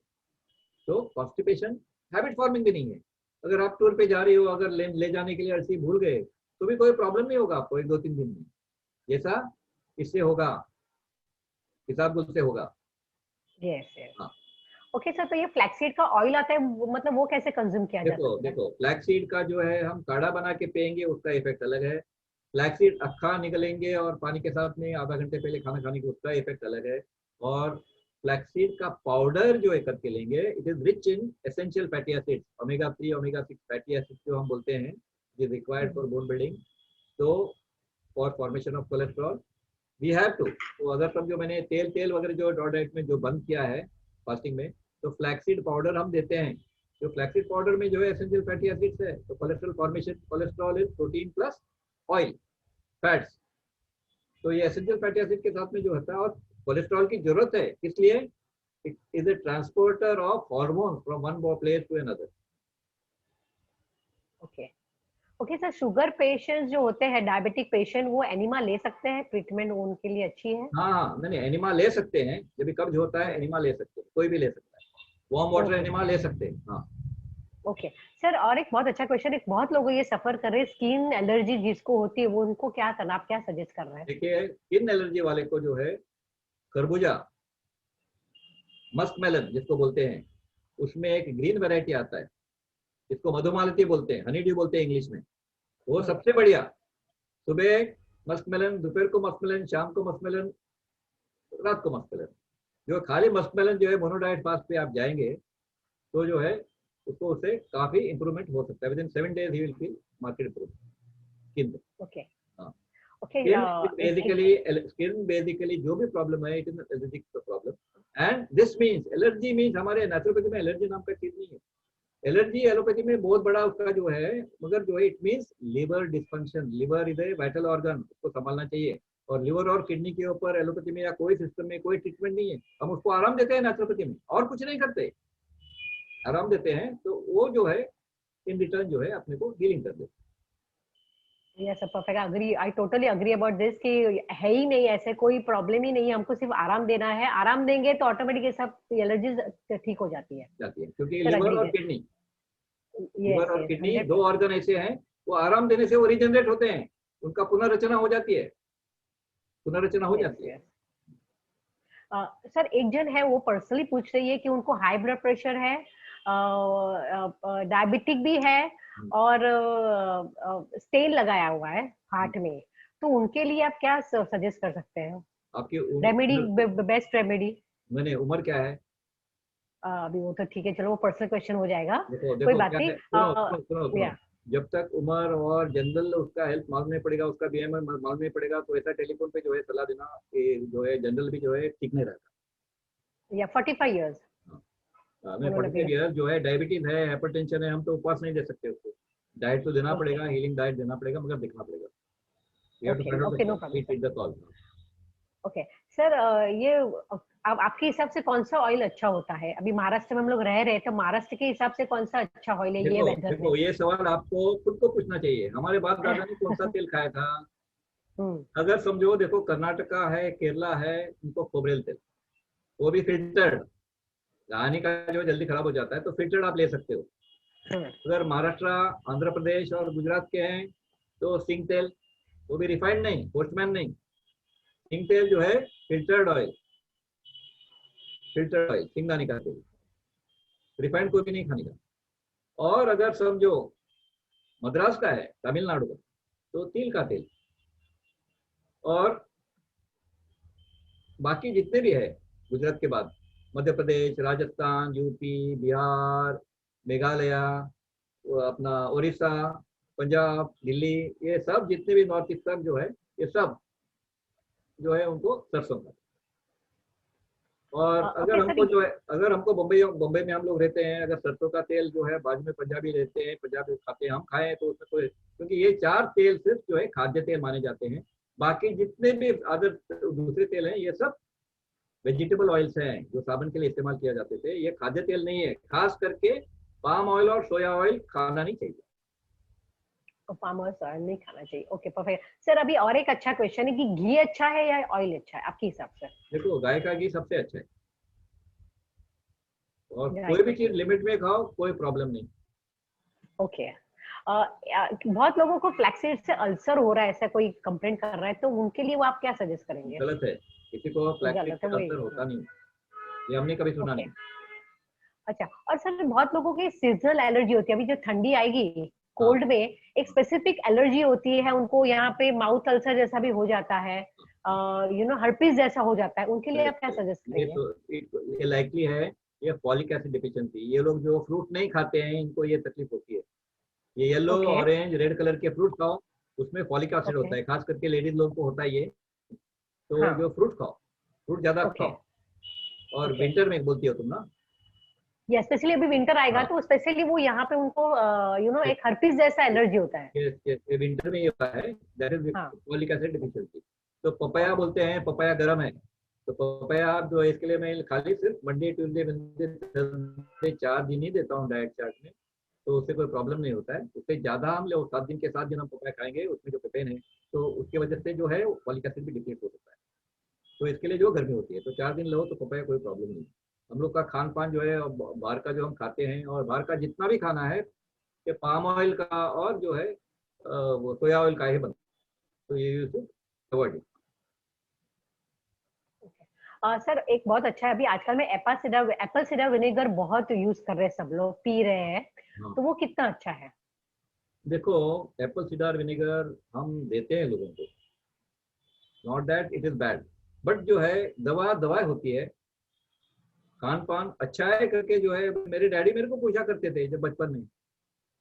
तो कॉन्स्टिपेशन हैबिट फॉर्मिंग भी नहीं है। अगर आप टूर पे जा रही हो, अगर ले जाने के लिए अलसी भूल गए तो भी कोई प्रॉब्लम नहीं होगा आपको 1-2-3 दिन में, जैसा इससे होगा हिसाब से होगा। Yes yes. हाँ। ओके सर, तो ये फ्लैक्सीड का ऑयल आता है, मतलब वो कैसे कंज्यूम किया जाता है? देखो फ्लैक्सीड का जो है हम काढ़ा बना के पियेंगे, उसका इफेक्ट अलग है। फ्लैक्सीड अक्खा निकलेंगे और पानी के साथ में आधा घंटे पहले खाना खाने के, उसका इफेक्ट अलग है। और फ्लैक्सीड का पाउडर जो है करके लेंगे, it is rich in essential fatty acids, omega 3 omega 6 fatty acids जो हम बोलते हैं, it is required for bone building, तो for formation of cholesterol we have to. तो अगर समझो मैंने तेल वगैरह जो रॉ डाइट में जो बंद किया है फास्टिंग में, तो फ्लैक्सीड पाउडर हम देते हैं। तो फ्लैक्सीड पाउडर में जो है एसेंशियल फैटी एसिड्स है, तो cholesterol formation, cholesterol is protein plus oil fats, तो ये एसेंशियल फैटी एसिड के साथ में जो होता है। और कोलेस्ट्रॉल की जरूरत है, इसलिए it is a transporter of hormone from one place to another. Okay okay sir, sugar patients जो होते हैं, डायबिटिक पेशेंट, वो एनिमा ले सकते हैं? ट्रीटमेंट उनके लिए अच्छी है? हाँ, नहीं एनिमा ले सकते हैं, जब भी कब्ज होता है एनिमा ले सकते हैं, कोई भी ले सकता है, वार्म वाटर एनिमा ले सकते हैं। हाँ ओके सर, और एक बहुत अच्छा क्वेश्चन, एक बहुत लोग ये सफर कर रहे हैं स्किन एलर्जी जिसको होती है, वो उनको क्या करना, आप क्या सजेस्ट कर रहे हैं? देखिए, स्किन एलर्जी वाले को जो है खरबूजा, मस्क मेलन जिसको बोलते हैं, उसमें एक ग्रीन वैरायटी आता है, इसको मधुमालती बोलते हैं, हनी ड्यू बोलते हैं इंग्लिश में, वो सबसे बढ़िया। सुबह मस्क मेलन, दोपहर को मस्क मेलन, शाम को मस्क मेलन, रात को मस्क मेलन। जो खाली मस्क मेलन जो है मोनोडाइट फास्ट पे आप जाएंगे तो जो है उसको उससे काफी इंप्रूवमेंट हो सकता है। With in 7 days he will feel market improvement skin. Okay हाँ, ओके स्किन बेसिकली जो भी प्रॉब्लम है, it is allergic problem, and this means allergy means हमारे नेचुरोपैथी में एलर्जी नाम का चीज नहीं है। एलर्जी एलोपैथी में बहुत बड़ा उसका जो है, मगर जो है it means liver dysfunction. Liver is a vital organ, उसको संभालना चाहिए। और लिवर और किडनी के ऊपर एलोपैथी में या कोई सिस्टम में कोई ट्रीटमेंट नहीं है, हम उसको आराम देते हैं नेचुरोपैथी में, और कुछ नहीं करते, आराम देते हैं, तो वो जो है इन रिटर्न जो है अपने को हीलिंग कर देते हैं। Yes perfect, agree, I totally agree about this कि है ही नहीं ऐसे कोई प्रॉब्लम ही नहीं है, हमको सिर्फ आराम देना है, आराम देंगे तो ऑटोमेटिक ये सब एलर्जीज ठीक हो जाती है। क्योंकि लिवर और किडनी, लिवर और किडनी 2 ऑर्गन ऐसे हैं, वो आराम देने से वो रीजनरेट होते हैं, उनका पुनर्रचना हो जाती है, पुनर्रचना हो जाती है। सर एक जन है, वो पर्सनली पूछ रही है कि उनको हाई ब्लड प्रेशर है, डायबिटिक भी है और स्टेन लगाया हुआ है हार्ट में, तो उनके लिए आप क्या सजेस्ट कर सकते हैं? आपकी रेमेडी, बेस्ट रेमेडी? मैंने उम्र क्या है? अभी वो तो ठीक है, चलो वो पर्सनल क्वेश्चन हो जाएगा, देखो कोई बात नहीं। सुनो, जब तक उम्र और जनरल उसका हेल्थ मालूम नहीं पड़ेगा, उसका बीएमआई मालूम नहीं पड़ेगा, तो ऐसा टेलीफोन पे जो है सलाह देना कि जो है जनरल भी जो है ठीक नहीं रहता। या 45 इयर्स, मैं 45 इयर्स जो है डायबिटीज है, हाइपरटेंशन है, हम तो उपवास नहीं दे सकते उसको, डाइट तो देना पड़ेगा, हीलिंग डाइट देना पड़ेगा, मगर देखना पड़ेगा। ओके सर, ये अब आपके हिसाब से कौन सा ऑयल अच्छा होता है? अभी महाराष्ट्र में हम लोग रह रहे हैं, तो महाराष्ट्र के हिसाब से कौन सा अच्छा ऑयल है ये वेदर में? देखो, ये सवाल आपको खुद को पूछना चाहिए, हमारे बाप दादा ने कौन सा तेल खाया था। अगर समझो, देखो कर्नाटका है, केरला है, उनको खोबरेल तेल, वो भी फिल्टर्ड, कहानी का जो जल्दी खराब हो जाता है, तो फिल्टर्ड आप ले सकते हो। अगर महाराष्ट्र, आंध्र प्रदेश और गुजरात के हैं तो सिंग तेल, वो भी रिफाइंड नहीं, पोस्टमैन नहीं, सिंग तेल जो है फिल्टर्ड ऑयल, सिंगानी का तेल, रिफाइंड कोई भी नहीं खाने का। और अगर समझो मद्रास का है, तमिलनाडु का, तो तिल का तेल। और बाकी जितने भी है गुजरात के बाद मध्य प्रदेश, राजस्थान, यूपी, बिहार, मेघालय, अपना उड़ीसा, पंजाब, दिल्ली, ये सब जितने भी नॉर्थ ईस्ट तक जो है ये सब जो है उनको सरसों का। और अगर हमको जो है, अगर हमको बम्बई में हम लोग रहते हैं, अगर सरसों का तेल जो है बाजू में पंजाबी रहते हैं, पंजाबी खाते हैं, हम खाएं तो उसमें कोई, क्योंकि ये 4 तेल सिर्फ जो है खाद्य तेल माने जाते हैं। बाकी जितने भी अदर दूसरे तेल हैं ये सब वेजिटेबल ऑयल्स हैं जो साबुन के लिए इस्तेमाल किया जाते थे। ये खाद्य तेल नहीं है। खास करके पाम ऑयल और सोया ऑयल खाना नहीं चाहिए। पाम ऑयल नहीं खाना चाहिए। Okay perfect sir. अभी और एक अच्छा क्वेश्चन है कि घी अच्छा है या ऑयल अच्छा है आपके हिसाब से? देखो गाय का घी सबसे अच्छा है, और कोई भी चीज लिमिट में खाओ, कोई प्रॉब्लम नहीं। ओके बहुत लोगों को फ्लैक्सीड से अल्सर हो रहा है, ऐसा कोई कंप्लेंट कर रहा है, तो उनके लिए वो आप क्या सजेस्ट करेंगे? गलत है, किसी को फ्लैक्सीड से अल्सर होता नहीं, ये हमने कभी सुना नहीं। अच्छा, और सर बहुत लोगों की सीजनल एलर्जी होती है। अभी जो ठंडी आएगी कोल्ड में एक स्पेसिफिक एलर्जी होती है उनको, यहाँ पे माउथ अल्सर जैसा भी हो जाता है, हर्पीस जैसा हो जाता है, उनके लिए आप क्या सजेस्ट करेंगे? ये लाइकली है, ये फॉलिक एसिड डिफिशिएंसी। ये लोग जो फ्रूट नहीं खाते हैं इनको ये तकलीफ होती है। ये येलो, ऑरेंज, रेड कलर के फ्रूट खाओ, उसमें फॉलिक एसिड होता है, खास करके लेडीज लोग को होता है ये। तो जो फ्रूट खाओ, फ्रूट ज्यादा खाओ। और विंटर में बोलती हो तुम ना? या स्पेशली अभी विंटर आएगा तो स्पेशली वो यहाँ पे उनको एक हर्पीस जैसा एलर्जी होता है। ये विंटर में ये होता है, that is folic acid deficiency. तो पपाया बोलते हैं, पपाया गर्म है, तो पपाया आप जो है इसके लिए मैं खाली सिर्फ मंडे, ट्यूसडे, वेडनेसडे, थर्सडे 4 दिन ही देता हूँ डाइट चार्ट में, तो उससे कोई प्रॉब्लम नहीं होता है। उससे ज्यादा हम लोग 7 दिन के 7 दिन हम पपाया खाएंगे, उसमें जो पेन है तो उसकी वजह से जो है फॉलिक एसिड भी डिप्लीट हो सकता है। तो इसके लिए जो गर्मी होती है तो 4 दिन लो तो पपाया कोई प्रॉब्लम नहीं। हम लोग का खान पान जो है बाहर का जो हम खाते हैं, और बाहर का जितना भी खाना है ये पाम ऑयल का और जो है वो सोया ऑयल का ही बनता है, तो ये अवॉइड। सर एक बहुत अच्छा है, अभी आजकल में एप्पल साइडर विनेगर बहुत यूज कर रहे हैं, सब लोग पी रहे हैं, तो वो कितना अच्छा है? देखो एप्पल साइडर विनेगर हम देते हैं लोगों को, not that it is bad, but जो है दवा होती है। खान पान अच्छा है करके जो है, मेरे डैडी मेरे को पूछा करते थे जब बचपन में,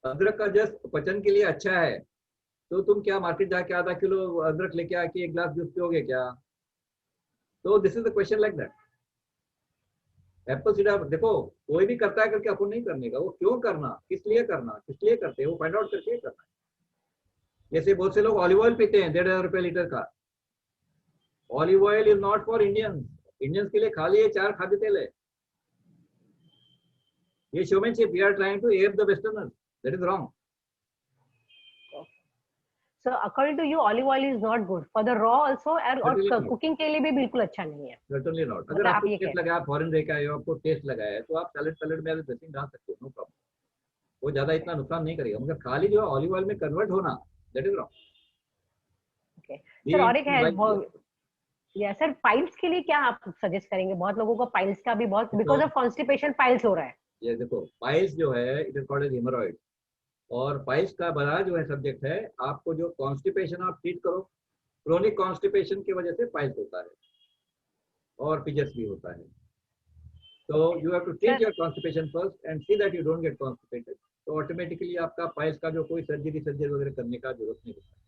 अदरक का जस्ट पचन के लिए अच्छा है, तो तुम क्या मार्केट जाके आधा किलो अदरक लेके आके 1 गिलास जूस पियोगे क्या? तो this is the question like that. Apple cider देखो कोई भी करता है करके अपन नहीं करने का, वो क्यों करना, किस लिए करना, किस लिए करते हैं वो फाइंड आउट करके करना है। जैसे बहुत से लोग ऑलिव ऑयल पीते हैं 1,500 रुपये लीटर का। Olive oil is not for Indians, Indians के लिए खाली ये 4 खाद्य तेल है। ये showmanship, we are trying to ape the westerners, that is wrong. So according to you olive oil is not good for the raw also, और cooking के लिए भी बिल्कुल अच्छा नहीं है? Certainly not. अगर आपको टेस्ट लगा, आप फॉरेन रह के आए हो, आपको टेस्ट लगा है, तो आप सैलेड में ड्रेसिंग डाल सकते हो, नो प्रॉब्लम। वो ज्यादा इतना नुकसान नहीं करेगा, मगर खाली जो है ऑलिव ऑयल में कन्वर्ट होना, that is wrong. Okay sir, और एक है या सर पाइल्स के लिए क्या आप सजेस्ट करेंगे? बहुत लोगों को पाइल्स का भी बहुत बिकॉज ऑफ कॉन्स्टिपेशन पाइल्स हो रहा है। ये देखो पाइल्स जो है इट इज कॉल्ड एज हेमोरॉइड, और पाइल्स का बड़ा जो है सब्जेक्ट है, आपको जो कॉन्स्टिपेशन आप ट्रीट करो, क्रोनिक कॉन्स्टिपेशन की वजह से पाइल्स होता है और पीजर्स भी होता है। तो you have to treat your constipation first and see that you don't get constipated, तो ऑटोमेटिकली आपका पाइल्स का जो कोई सर्जरी वगैरह करने का जरूरत नहीं होता है।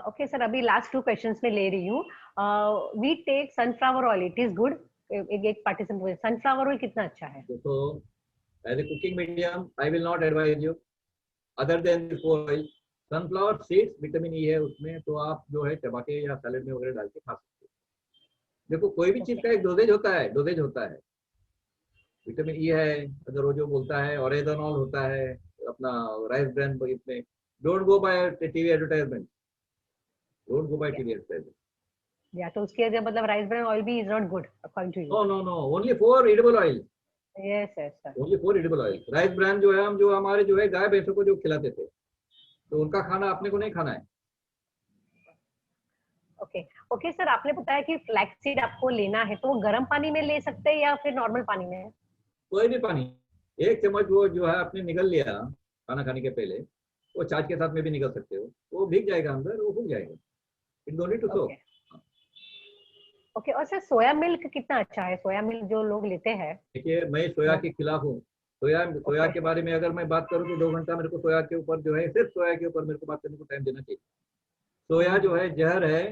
ओके सर, अभी लास्ट 2 क्वेश्चंस में ले रही हूँ। We take sunflower oil, it is good? एक पार्टिसिपेंट, सनफ्लावर ऑयल कितना अच्छा है? देखो as a cooking medium I will not advise you other than oil. Sunflower seeds vitamin E है उसमें, तो आप जो है चबा के या सैलेड में वगैरह डाल के खा सकते हो। देखो कोई भी चीज का एक डोजेज होता है। विटामिन ई है, अगर वो जो बोलता है ऑरेगनॉल होता है, अपना राइस ब्रांड, इसमें don't go by TV advertisement, don't go by TV advertisement. या तो उसके वजह मतलब राइस ब्रान ऑयल भी is not good according to you? No only for edible oil. Yes sir, only for edible oil. Rice bran जो है हम जो हमारे जो है गाय भैंसों को जो खिलाते थे, तो उनका खाना अपने को नहीं खाना है। ओके सर, आपने बताया कि फ्लैक्सीड आपको लेना है तो वो गर्म पानी में ले सकते हैं या फिर नॉर्मल पानी में? कोई भी पानी, 1 चम्मच वो जो है आपने निगल लिया खाना खाने के पहले, वो छाछ के साथ में भी निगल सकते हो, वो भीग जाएगा अंदर, वो भूग जाएगा। In don't need to soak. Okay, और सर सोया मिल्क कितना अच्छा है, सोया मिल्क जो लोग लेते हैं? देखिए मैं सोया के खिलाफ हूँ। सोया Okay. के बारे में अगर मैं बात करूँ तो 2 घंटा मेरे को सोया के ऊपर जो है, सिर्फ सोया के ऊपर मेरे को बात करने को टाइम देना चाहिए। सोया जो है जहर है।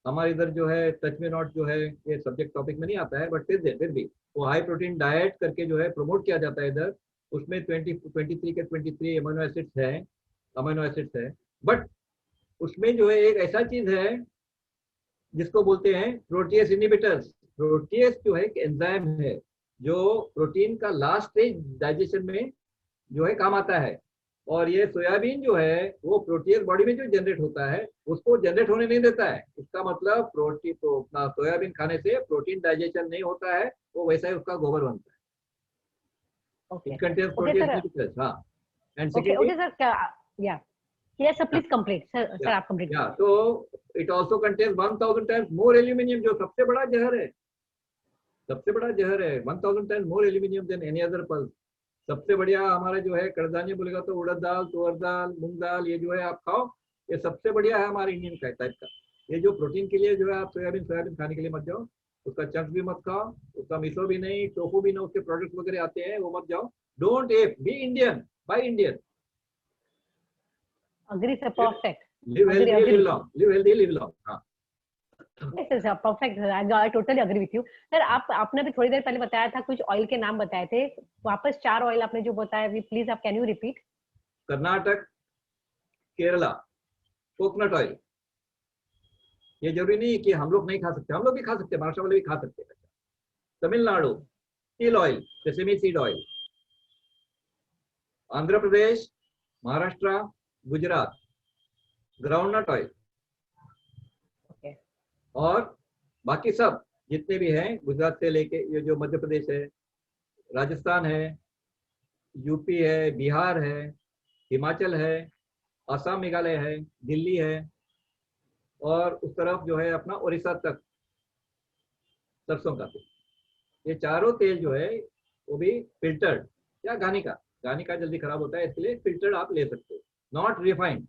हमारे इधर जो है टच में नॉट जो है, ये सब्जेक्ट टॉपिक में नहीं आता है, बट फिर भी वो हाई प्रोटीन डाइट करके जो है प्रमोट किया जाता है इधर। उसमें 23 के 23 अमीनो एसिड्स है। बट उसमें जो है एक ऐसा चीज है जिसको बोलते हैं प्रोटीएस इनहिबिटर्स। प्रोटीएस जो है एक एंजाइम है जो प्रोटीन का लास्ट स्टेज डाइजेशन में जो है काम आता है। और ये सोयाबीन जो है वो प्रोटीन बॉडी में जो जनरेट होता है उसको जनरेट होने नहीं देता है। इसका मतलब प्रोटीन तो अपना सोयाबीन खाने से प्रोटीन डाइजेशन नहीं होता है, वो वैसा ही उसका गोबर बनता है। Okay. It contains Okay, protein sir. inhibitors, हाँ। And Okay, secondly, sir, क्या, yeah. Yes, sir, please complete. Sir, आप complete yeah, करिए. so it also contains 1000 times more aluminium, जो सबसे बड़ा जहर है। 1000 times more aluminium than any other pulse। सबसे बढ़िया हमारा जो है कड़दानी बोलेगा तो उड़द दाल, तुअर दाल, मूंग दाल, ये जो है आप खाओ, ये सबसे बढ़िया है हमारे इंडियन का टाइप का। ये जो प्रोटीन के लिए जो है आप सोयाबीन खाने के लिए मत जाओ, उसका चंक भी मत खाओ, उसका मिसो भी नहीं, टोफू भी नहीं, उसके प्रोडक्ट्स वगैरह आते हैं वो मत जाओ। Don't eat, be Indian, buy Indian. Agree, sir, perfect. Live healthy, Agree. Live long, live healthy, live long. हाँ Yes, sir, perfect. Sir, I totally agree with you. Sir, आपने भी थोड़ी देर पहले बताया था, कुछ ऑयल के नाम बताए थे, वापस 4 ऑयल आपने जो बताया, प्लीज आप can you repeat? Karnataka, Kerala, coconut oil. ये जरूरी नहीं कि हम लोग नहीं खा सकते, हम लोग भी खा सकते हैं, महाराष्ट्र वाले भी खा सकते हैं। तमिलनाडु, तिल oil, sesame seed oil. Andhra Pradesh, Maharashtra, Gujarat, groundnut oil. Okay. और बाकी सब जितने भी हैं, गुजरात से लेके ये जो मध्य प्रदेश है, राजस्थान है, यूपी है, बिहार है, हिमाचल है, असम, मेघालय है, दिल्ली है, और उस तरफ जो है अपना उड़ीसा तक सरसों का तेल। ये चारों तेल जो है वो भी फिल्टर्ड या गानी का जल्दी खराब होता है, इसके लिए फिल्टर्ड आप ले सकते हो, नॉट रिफाइंड।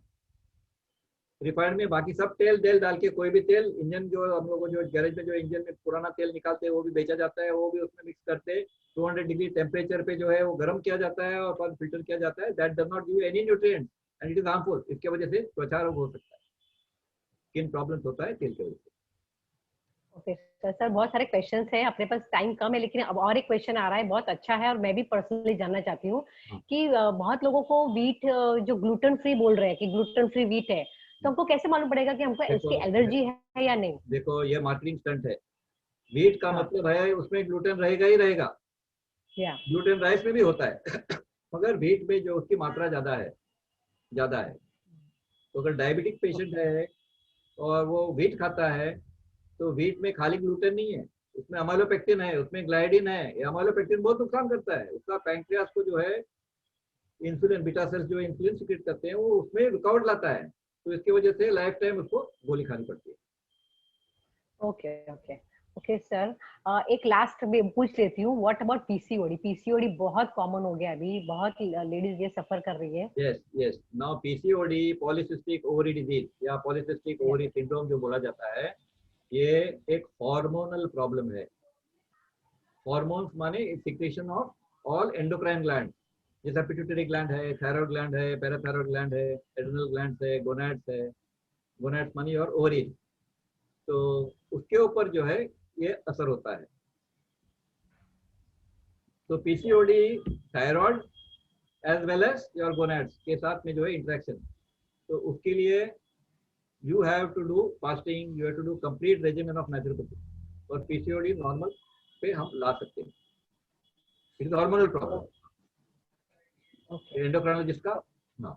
रिफाइंड में बाकी सब तेल डाल के, कोई भी तेल, इंजन जो हम लोग जो गैरेज में जो इंजन में पुराना तेल निकालते हैं वो भी बेचा जाता है, वो भी उसमें मिक्स करते 200 डिग्री टेम्परेचर पे जो है वो गर्म किया जाता है और फिर फिल्टर किया जाता है। That does not give any nutrient and it is harmful. इसके वजह से त्वचा रोग हो सकता है, स्किन प्रॉब्लम्स होता है तेल के वजह से। ओके सर, बहुत सारे क्वेश्चंस हैं, अपने पास टाइम कम है, लेकिन अब और एक क्वेश्चन आ रहा है, बहुत अच्छा है, और मैं भी पर्सनली जानना चाहती हूँ कि बहुत लोगों को व्हीट जो ग्लूटेन फ्री बोल रहे हैं कि ग्लूटेन फ्री व्हीट है, तो हमको कैसे मालूम पड़ेगा कि हमको इसकी एलर्जी है या नहीं? देखो ये मार्केटिंग स्टंट है। व्हीट का मतलब है उसमें ग्लूटेन रहेगा ही रहेगा। ग्लूटेन राइस में भी होता है मगर व्हीट में जो उसकी मात्रा ज्यादा है। तो अगर डायबिटिक पेशेंट है और वो व्हीट खाता है तो व्हीट में खाली ग्लूटेन नहीं है, उसमें अमाइलोपेक्टिन है, उसमें ग्लाइडिन है। ये अमाइलोपेक्टिन बहुत नुकसान करता है, उसका पैंक्रियास को जो है इंसुलिन, बीटा सेल्स जो इंसुलिन सिक्रेट करते हैं वो उसमें रुकावट लाता है, तो इसकी वजह से लाइफ टाइम उसको गोली खानी पड़ती है। ओके सर, एक लास्ट में पूछ लेती हूँ, व्हाट अबाउट पीसीओडी? पीसीओडी बहुत कॉमन हो गया अभी, बहुत लेडीज ये सफर कर रही है। Yes now PCOD, polycystic ovary disease या पॉलीसिस्टिक ओवरी सिंड्रोम जो बोला जाता है, ये एक हार्मोनल प्रॉब्लम है। हार्मोन्स माने secretion of all endocrine gland, जैसा पिट्यूटरी ग्लैंड है, थायराइड ग्लैंड है, पैराथायराइड ग्लैंड है, एड्रिनल ग्लैंड है, गोनाड्स मानी और ओवरीज, तो उसके ऊपर जो है ये असर होता है। तो PCOD thyroid as well as your gonads के साथ में जो है इंटरेक्शन, तो उसके लिए you have to do fasting, you have to do complete regimen of naturopathy, और पीसीओडी नॉर्मल पे हम ला सकते हैं। It is hormonal problem, endocrinologist का ना।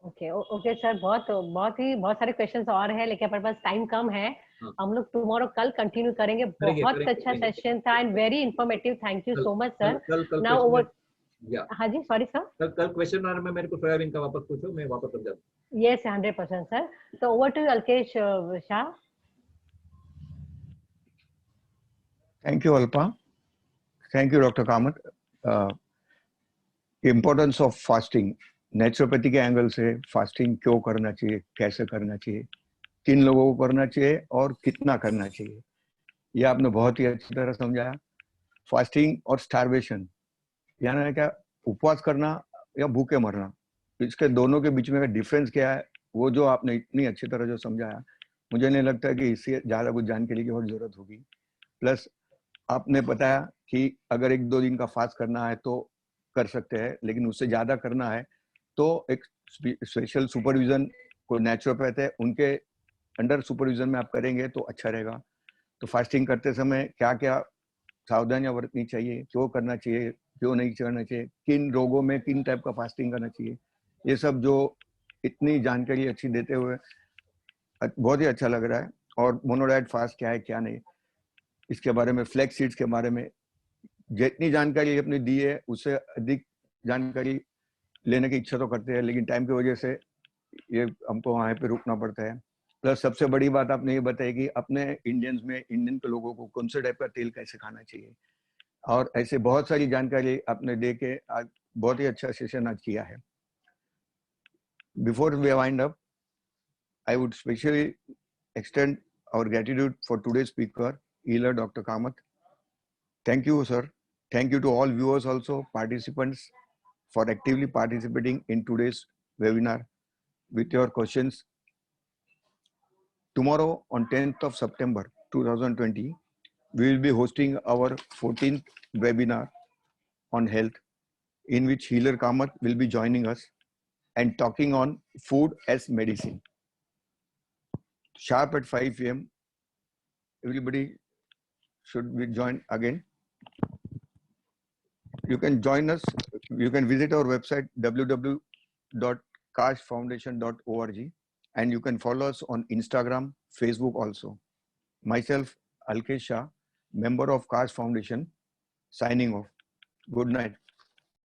ओके सर, बहुत सारे क्वेश्चंस और हैं, लेकिन हमारे पास टाइम कम है। हम लोग टुमारो कल कंटिन्यू करेंगे। बहुत अच्छा सेशन था and very informative. Thank you so much sir. Now over, हाँ जी, सॉरी सर। कल क्वेश्चन आने में मेरे को सोयाबीन का वापस पूछो, मैं वापस कर जाता हूँ। Yes 100% sir. तो over to Alkesh Shah. Thank you Alpa, thank you doctor Kamat. Importance of fasting, naturopathy के एंगल से फास्टिंग क्यों करना चाहिए, कैसे करना चाहिए, किन लोगों को करना चाहिए और कितना करना चाहिए, ये आपने बहुत ही अच्छी तरह समझाया। फास्टिंग और स्टारवेशन, यानी क्या, उपवास करना या भूखे मरना, इसके दोनों के बीच में का डिफरेंस क्या है, वो जो आपने इतनी अच्छी तरह जो समझाया, मुझे नहीं लगता कि इससे ज़्यादा कुछ जानने की और जरूरत होगी। प्लस आपने बताया कि अगर 1-2 दिन का फास्ट करना है तो कर सकते हैं, लेकिन उससे ज़्यादा करना है तो एक स्पेशल सुपरविजन, कोई नेचुरोपैथ है उनके अंडर सुपरविजन में आप करेंगे तो अच्छा रहेगा। तो फास्टिंग करते समय क्या क्या सावधानियां बरतनी चाहिए, क्यों करना चाहिए, क्यों नहीं करना चाहिए, किन रोगों में किन टाइप का फास्टिंग करना चाहिए, ये सब जो इतनी जानकारी अच्छी देते हुए बहुत ही अच्छा लग रहा है। और मोनोडाइट फास्ट क्या है क्या नहीं, इसके बारे में, फ्लैक्स सीड्स के बारे में जितनी जानकारी आपने दी है उससे अधिक जानकारी लेने की इच्छा तो करते हैं, लेकिन टाइम की वजह से ये हमको वहाँ पे रुकना पड़ता है। प्लस सबसे बड़ी बात आपने ये बताई कि अपने इंडियंस में, इंडियन के लोगों को कौन से टाइप का तेल कैसे खाना चाहिए, और ऐसे बहुत सारी जानकारी आपने दे के आज बहुत ही अच्छा सेशन आज किया है। Before we wind up, I would specially extend our gratitude for today's speaker, healer Dr. Kamath. Thank you, sir. Thank you to all viewers, also participants, for actively participating in today's webinar with your questions. Tomorrow, on 10th of September 2020, we will be hosting our 14th webinar on health, in which healer Kamath will be joining us and talking on food as medicine. Sharp at 5 p.m. Everybody should be joined again. You can join us. You can visit our website www.kashfoundation.org, and you can follow us on Instagram, Facebook also. Myself, Alkesh Shah, member of Kash Foundation, signing off. Good night.